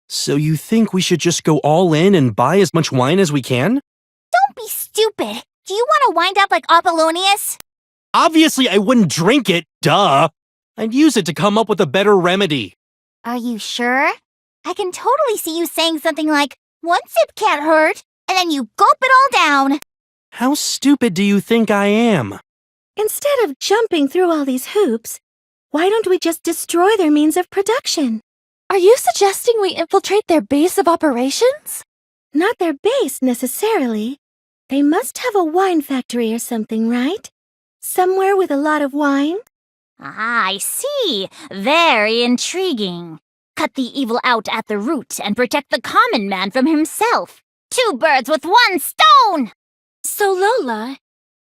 So you think we should just go all in and buy as much wine as we can? Don't be stupid. Do you want to wind up like Apollonius? Obviously, I wouldn't drink it, duh. I'd use it to come up with a better remedy. Are you sure? I can totally see you saying something like, one sip can't hurt, and then you gulp it all down. How stupid do you think I am? Instead of jumping through all these hoops, why don't we just destroy their means of production? Are you suggesting we infiltrate their base of operations? Not their base, necessarily. They must have a wine factory or something, right? Somewhere with a lot of wine? Ah, I see. Very intriguing. Cut the evil out at the root and protect the common man from himself. 2 birds with 1 stone! So, Lola,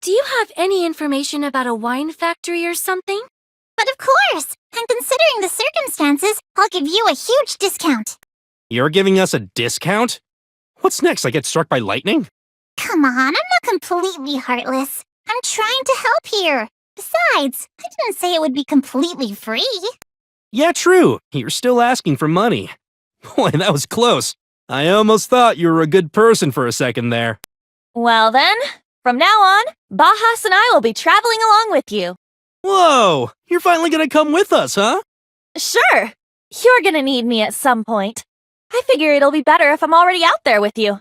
do you have any information about a wine factory or something? But of course, and considering the circumstances, I'll give you a huge discount. You're giving us a discount? What's next? I get struck by lightning? Come on, I'm not completely heartless. I'm trying to help here. Besides, I didn't say it would be completely free. Yeah, true. You're still asking for money. Boy, that was close. I almost thought you were a good person for a second there. Well then, from now on, Bajas and I will be traveling along with you. Whoa! You're finally gonna come with us, huh? Sure. You're gonna need me at some point. I figure it'll be better if I'm already out there with you.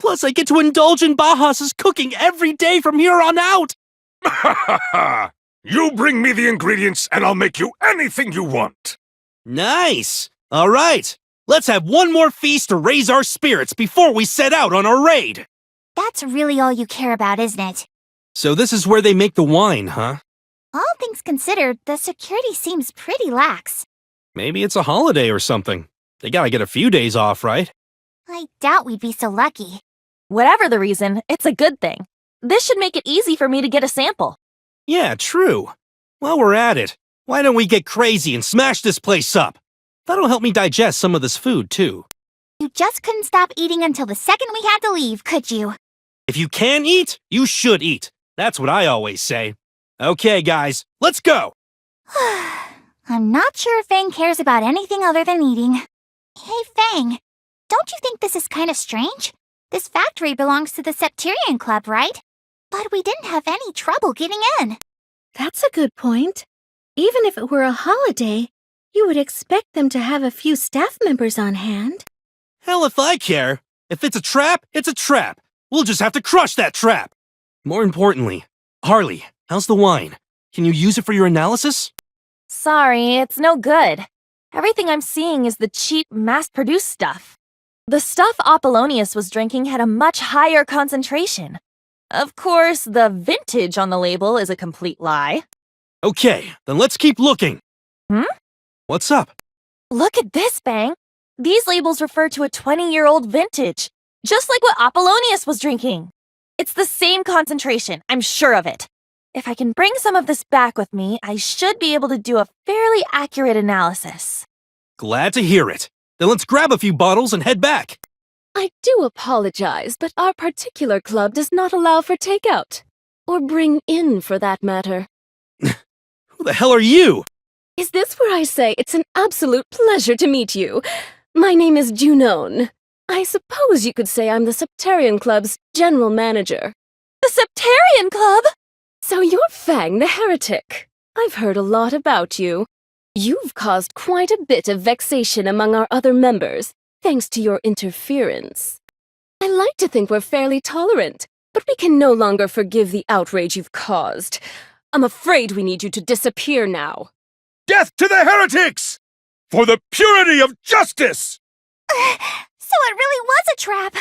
Plus, I get to indulge in Bajas' cooking every day from here on out! Ha ha ha! You bring me the ingredients and I'll make you anything you want. Nice! Alright, let's have one more feast to raise our spirits before we set out on our raid! That's really all you care about, isn't it? So this is where they make the wine, huh? All things considered, the security seems pretty lax. Maybe it's a holiday or something. They gotta get a few days off, right? I doubt we'd be so lucky. Whatever the reason, it's a good thing. This should make it easy for me to get a sample. Yeah, true. While we're at it, why don't we get crazy and smash this place up? That'll help me digest some of this food, too. You just couldn't stop eating until the second we had to leave, could you? If you can eat, you should eat. That's what I always say. Okay, guys, let's go! I'm not sure Fang cares about anything other than eating. Hey, Fang, don't you think this is kind of strange? This factory belongs to the Septarian Club, right? But we didn't have any trouble getting in. That's a good point. Even if it were a holiday, you would expect them to have a few staff members on hand. Hell if I care. If it's a trap, it's a trap. We'll just have to crush that trap. More importantly, Harley, how's the wine? Can you use it for your analysis? Sorry, it's no good. Everything I'm seeing is the cheap, mass-produced stuff. The stuff Apollonius was drinking had a much higher concentration. Of course, the vintage on the label is a complete lie. Okay, then let's keep looking. What's up? Look at this, Bang. These labels refer to a 20-year-old vintage, just like what Apollonius was drinking. It's the same concentration, I'm sure of it. If I can bring some of this back with me, I should be able to do a fairly accurate analysis. Glad to hear it. Then let's grab a few bottles and head back. I do apologize, but our particular club does not allow for takeout. Or bring in, for that matter. Who the hell are you? Is this where I say it's an absolute pleasure to meet you? My name is Junon. I suppose you could say I'm the Septarian Club's general manager. The Septarian Club? So you're Fang the Heretic. I've heard a lot about you. You've caused quite a bit of vexation among our other members, thanks to your interference. I like to think we're fairly tolerant, but we can no longer forgive the outrage you've caused. I'm afraid we need you to disappear now. Death to the heretics! For the purity of justice! So it really was a trap.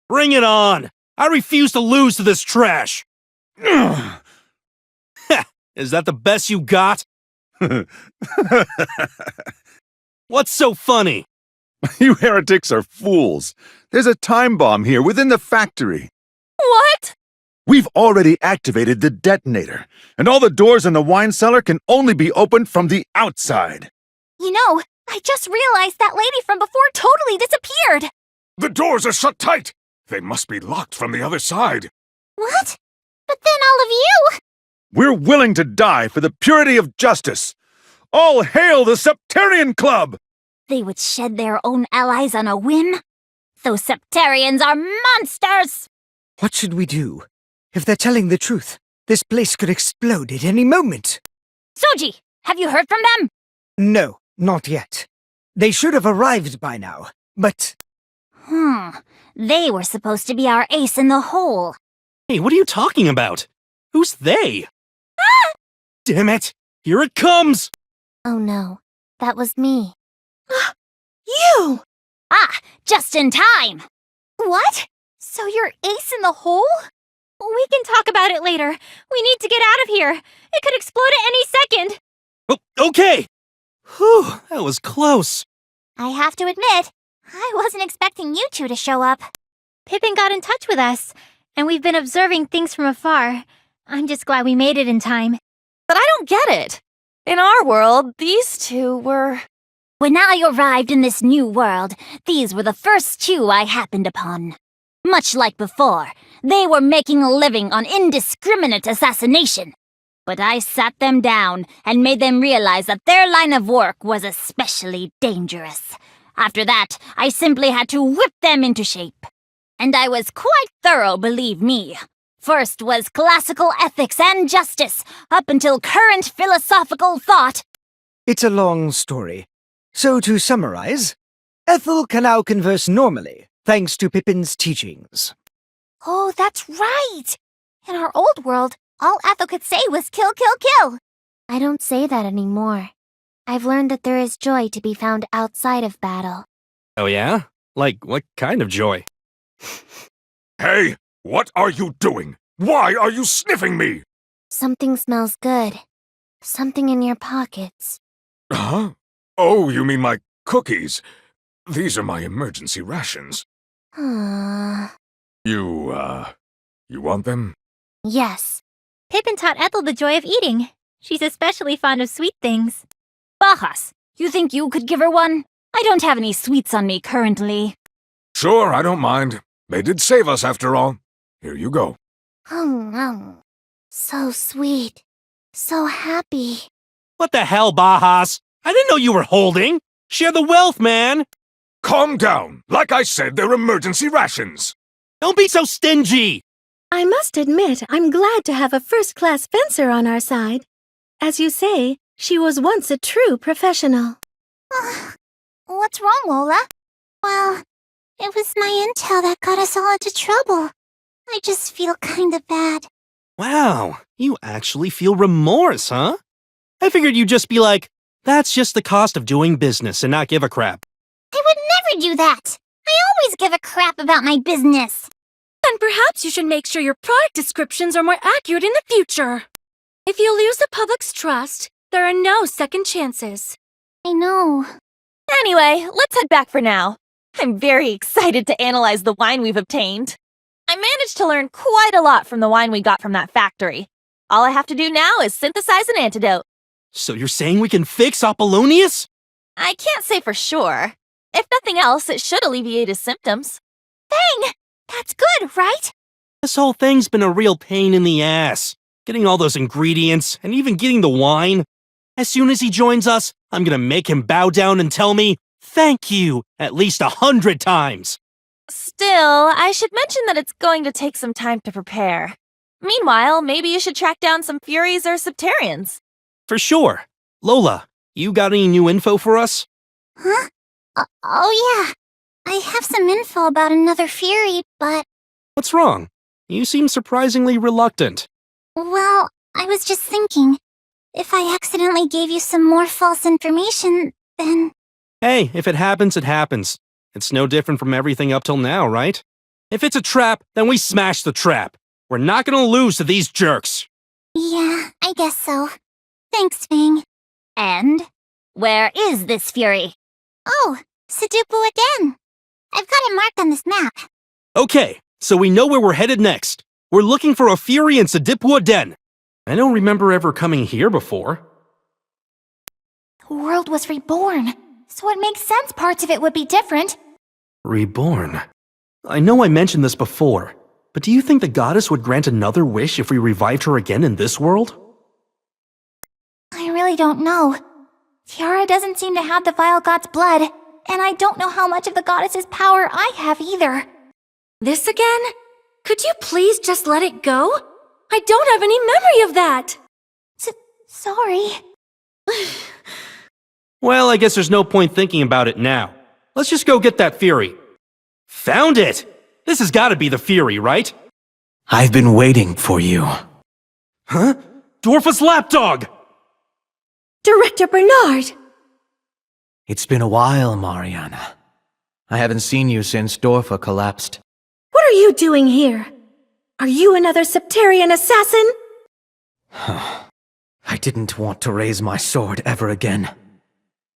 Bring it on! I refuse to lose to this trash! Is that the best you got? What's so funny? You heretics are fools. There's a time bomb here within the factory. What? We've already activated the detonator, and all the doors in the wine cellar can only be opened from the outside. You know, I just realized that lady from before totally disappeared. The doors are shut tight. They must be locked from the other side. What? But then all of you! We're willing to die for the purity of justice. All hail the Septarian Club! They would shed their own allies on a whim? Those Septarians are monsters! What should we do? If they're telling the truth, this place could explode at any moment. Soji, have you heard from them? No, not yet. They should have arrived by now, but... They were supposed to be our ace in the hole. Hey, what are you talking about? Who's they? Damn it! Here it comes! Oh no, that was me. You! Ah, just in time! What? So you're ace in the hole? We can talk about it later. We need to get out of here. It could explode at any second. Oh, okay! Whew, that was close. I have to admit, I wasn't expecting you two to show up. Pippin got in touch with us, and we've been observing things from afar. I'm just glad we made it in time. But I don't get it. In our world, these two were... When I arrived in this new world, these were the first two I happened upon. Much like before, they were making a living on indiscriminate assassination. But I sat them down and made them realize that their line of work was especially dangerous. After that, I simply had to whip them into shape. And I was quite thorough, believe me. First was classical ethics and justice, up until current philosophical thought. It's a long story. So to summarize, Ethel can now converse normally, thanks to Pippin's teachings. Oh, that's right! In our old world, all Ethel could say was kill, kill, kill. I don't say that anymore. I've learned that there is joy to be found outside of battle. Oh yeah? Like, what kind of joy? Hey, what are you doing? Why are you sniffing me? Something smells good. Something in your pockets. Huh? Oh, you mean my cookies? These are my emergency rations. You want them? Yes. Pippin taught Ethel the joy of eating. She's especially fond of sweet things. Bajas, you think you could give her one? I don't have any sweets on me currently. Sure, I don't mind. They did save us after all. Here you go. So sweet. So happy. What the hell, Bajas? I didn't know you were holding. Share the wealth, man. Calm down. Like I said, they're emergency rations. Don't be so stingy. I must admit, I'm glad to have a first-class fencer on our side. As you say, she was once a true professional. What's wrong, Lola? Well, it was my intel that got us all into trouble. I just feel kinda bad. Wow, you actually feel remorse, huh? I figured you'd just be like, that's just the cost of doing business and not give a crap. I would never do that. I always give a crap about my business. Then perhaps you should make sure your product descriptions are more accurate in the future. If you lose the public's trust, there are no second chances. I know. Anyway, let's head back for now. I'm very excited to analyze the wine we've obtained. I managed to learn quite a lot from the wine we got from that factory. All I have to do now is synthesize an antidote. So you're saying we can fix Apollonius? I can't say for sure. If nothing else, it should alleviate his symptoms. Dang! That's good, right? This whole thing's been a real pain in the ass. Getting all those ingredients, and even getting the wine. As soon as he joins us, I'm gonna make him bow down and tell me, thank you, at least 100 times. Still, I should mention that it's going to take some time to prepare. Meanwhile, maybe you should track down some Furies or Septarians. For sure. Lola, you got any new info for us? Huh? Oh yeah. I have some info about another Fury, but... What's wrong? You seem surprisingly reluctant. Well, I was just thinking, if I accidentally gave you some more false information, then... Hey, if it happens, it happens. It's no different from everything up till now, right? If it's a trap, then we smash the trap. We're not gonna lose to these jerks. Yeah, I guess so. Thanks, Fang. And? Where is this Fury? Oh, Sidupu again. I've got it marked on this map. Okay, so we know where we're headed next. We're looking for a Fury in Sidipua Den. I don't remember ever coming here before. The world was reborn, so it makes sense parts of it would be different. Reborn. I know I mentioned this before, But do you think the goddess would grant another wish if we revived her again in this world? I really don't know. Tiara doesn't seem to have the Vile God's blood, and I don't know how much of the goddess's power I have either. This again? Could you please just let it go? I don't have any memory of that! Sorry. Well, I guess there's no point thinking about it now. Let's just go get that Fury. Found it! This has gotta be the Fury, right? I've been waiting for you. Huh? Dwarfus Lapdog! Director Bernard! It's been a while, Mariana. I haven't seen you since Dorfa collapsed. What are you doing here? Are you another Septarian assassin? I didn't want to raise my sword ever again.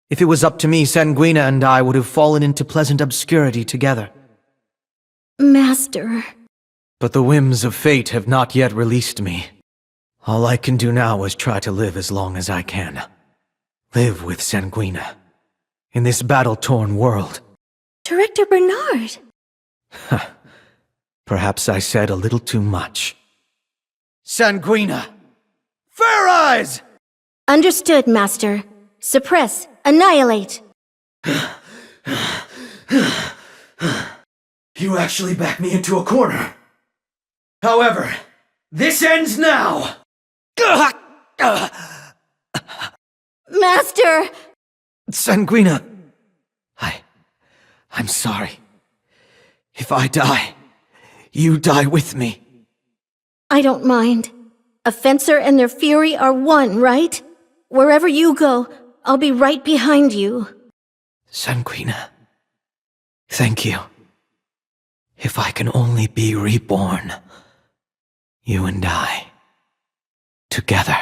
If it was up to me, Sanguina and I would have fallen into pleasant obscurity together. Master. But the whims of fate have not yet released me. All I can do now is try to live as long as I can. Live with Sanguina. In this battle-torn world. Director Bernard! Perhaps I said a little too much. Sanguina! Fair Eyes! Understood, Master. Suppress. Annihilate. You actually backed me into a corner. However, this ends now! Master! Sanguina! I'm sorry. If I die, you die with me. I don't mind. A fencer and their fury are one, right? Wherever you go, I'll be right behind you. Sanguina, thank you. If I can only be reborn, you and I, together.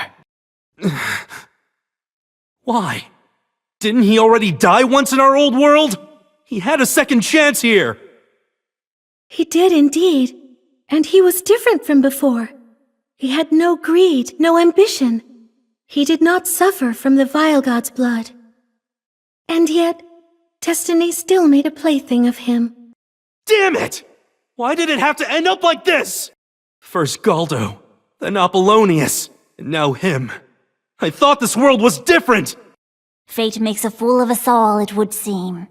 Why? Didn't he already die once in our old world? He had a second chance here. He did indeed, and he was different from before. He had no greed, no ambition. He did not suffer from the Vile God's blood. And yet, destiny still made a plaything of him. Damn it! Why did it have to end up like this? First Galdo, then Apollonius, and now him. I thought this world was different! Fate makes a fool of us all, it would seem.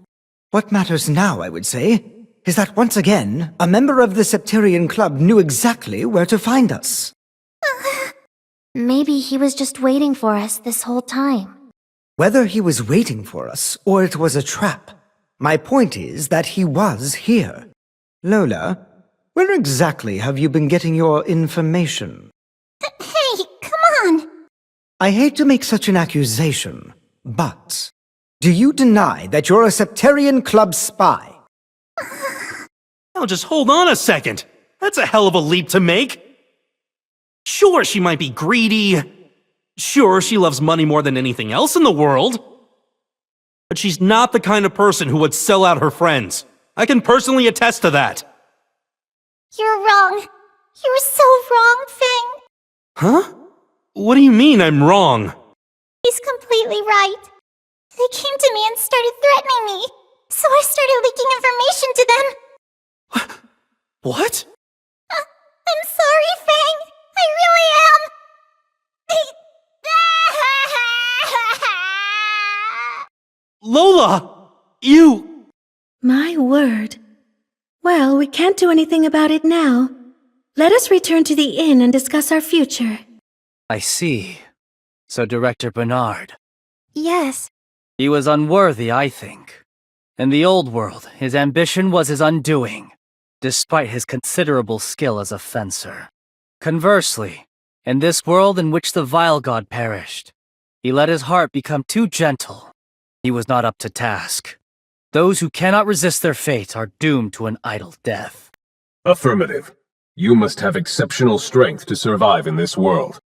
What matters now, I would say, is that once again, a member of the Septarian Club knew exactly where to find us. Maybe he was just waiting for us this whole time. Whether he was waiting for us or it was a trap, my point is that he was here. Lola, where exactly have you been getting your information? Hey, come on! I hate to make such an accusation, but do you deny that you're a Septarian Club spy? Now just hold on a second. That's a hell of a leap to make. Sure, she might be greedy. Sure, she loves money more than anything else in the world. But she's not the kind of person who would sell out her friends. I can personally attest to that. You're wrong. You're so wrong, Fang. Huh? What do you mean I'm wrong? He's completely right. They came to me and started threatening me. So I started leaking information to them. What? I'm sorry, Fang. I really am. Lola! You... My word. Well, we can't do anything about it now. Let us return to the inn and discuss our future. I see. So Director Bernard. Yes. He was unworthy, I think. In the old world, his ambition was his undoing, despite his considerable skill as a fencer. Conversely, in this world in which the Vile God perished, he let his heart become too gentle. He was not up to task. Those who cannot resist their fate are doomed to an idle death. Affirmative. You must have exceptional strength to survive in this world.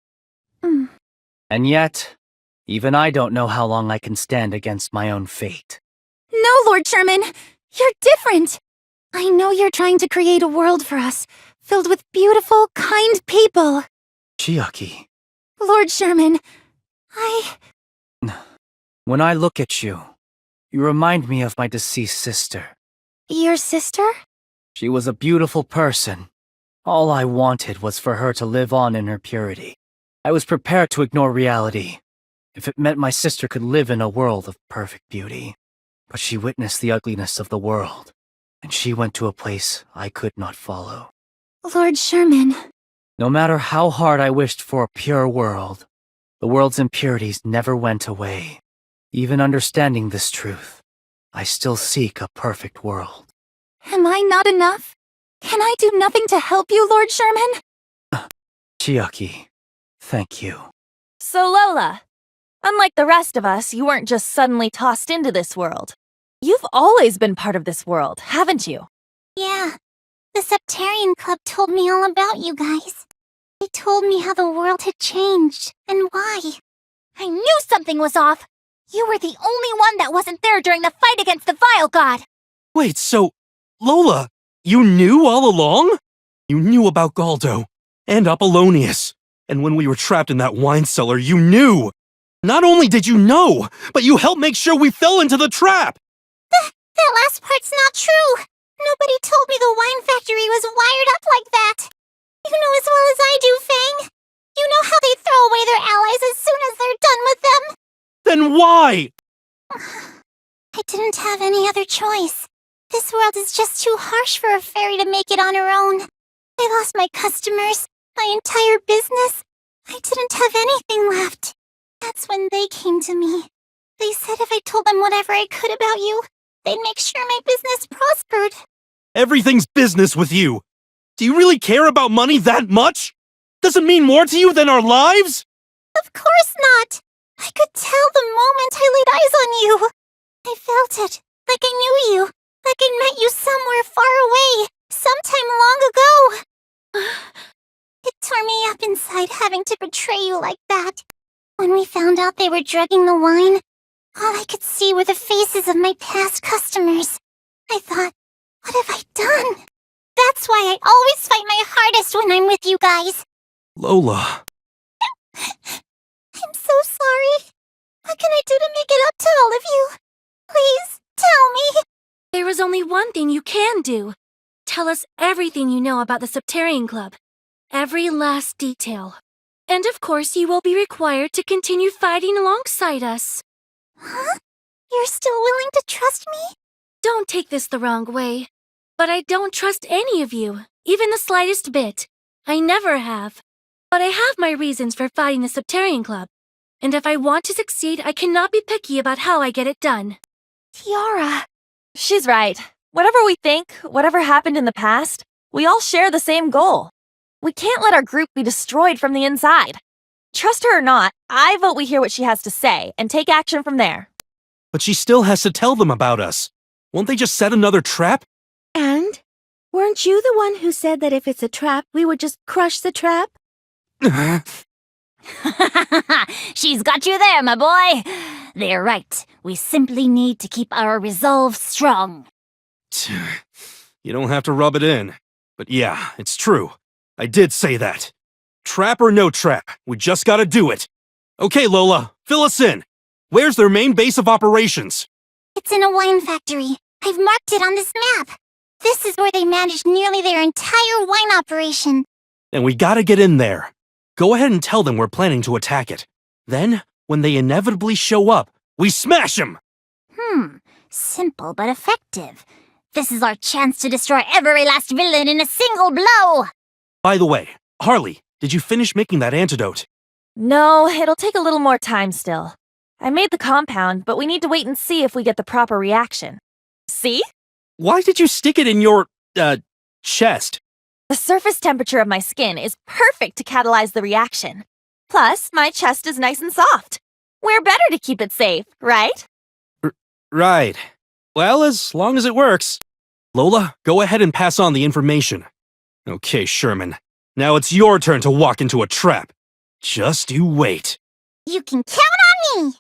And yet, even I don't know how long I can stand against my own fate. No, Lord Sherman! You're different! I know you're trying to create a world for us, filled with beautiful, kind people. Chiaki, Lord Sherman, when I look at you, you remind me of my deceased sister. Your sister? She was a beautiful person, All I wanted was for her to live on in her purity. I was prepared to ignore reality, if it meant my sister could live in a world of perfect beauty. But she witnessed the ugliness of the world, and she went to a place I could not follow. Lord Sherman. No matter how hard I wished for a pure world, the world's impurities never went away. Even understanding this truth, I still seek a perfect world. Am I not enough? Can I do nothing to help you, Lord Sherman? Chiaki, thank you. So Lola, unlike the rest of us, you weren't just suddenly tossed into this world. You've always been part of this world, haven't you? Yeah, the Septarian Club told me all about you guys. They told me how the world had changed, and why. I knew something was off! You were the only one that wasn't there during the fight against the Vile God! Wait, so, Lola, you knew all along? You knew about Galdo, and Apollonius, and when we were trapped in that wine cellar, you knew! Not only did you know, but you helped make sure we fell into the trap! That last part's not true! Nobody told me the wine factory was wired up like that! You know as well as I do, Fang! You know how they throw away their allies as soon as they're done with them! Then why? I didn't have any other choice. This world is just too harsh for a fairy to make it on her own. I lost my customers, my entire business. I didn't have anything left. That's when they came to me. They said if I told them whatever I could about you, they'd make sure my business prospered. Everything's business with you. Do you really care about money that much? Does it mean more to you than our lives? Of course not! I could tell the moment I laid eyes on you. I felt it, like I knew you, like I met you somewhere far away, sometime long ago. It tore me up inside having to betray you like that. When we found out they were drugging the wine, all I could see were the faces of my past customers. I thought, what have I done? That's why I always fight my hardest when I'm with you guys. Lola. I'm so sorry. What can I do to make it up to all of you? Please, tell me. There is only one thing you can do. Tell us everything you know about the Septarian Club. Every last detail. And of course you will be required to continue fighting alongside us. Huh? You're still willing to trust me? Don't take this the wrong way. But I don't trust any of you, even the slightest bit. I never have. But I have my reasons for fighting the Septarian Club. And if I want to succeed, I cannot be picky about how I get it done. Tiara. She's right. Whatever we think, whatever happened in the past, we all share the same goal. We can't let our group be destroyed from the inside. Trust her or not, I vote we hear what she has to say and take action from there. But she still has to tell them about us. Won't they just set another trap? And? Weren't you the one who said that if it's a trap, we would just crush the trap? She's got you there, my boy. They're right. We simply need to keep our resolve strong. You don't have to rub it in. But yeah, it's true. I did say that. Trap or no trap, we just gotta do it. Okay, Lola, fill us in. Where's their main base of operations? It's in a wine factory. I've marked it on this map. This is where they manage nearly their entire wine operation. And we gotta get in there. Go ahead and tell them we're planning to attack it. Then, when they inevitably show up, we smash them! Simple but effective. This is our chance to destroy every last villain in a single blow! By the way, Harley, did you finish making that antidote? No, it'll take a little more time still. I made the compound, but we need to wait and see if we get the proper reaction. See? Why did you stick it in your, chest? The surface temperature of my skin is perfect to catalyze the reaction. Plus, my chest is nice and soft. We're better to keep it safe, right? Right. Well, as long as it works. Lola, go ahead and pass on the information. Okay, Sherman. Now it's your turn to walk into a trap. Just you wait. You can count on me!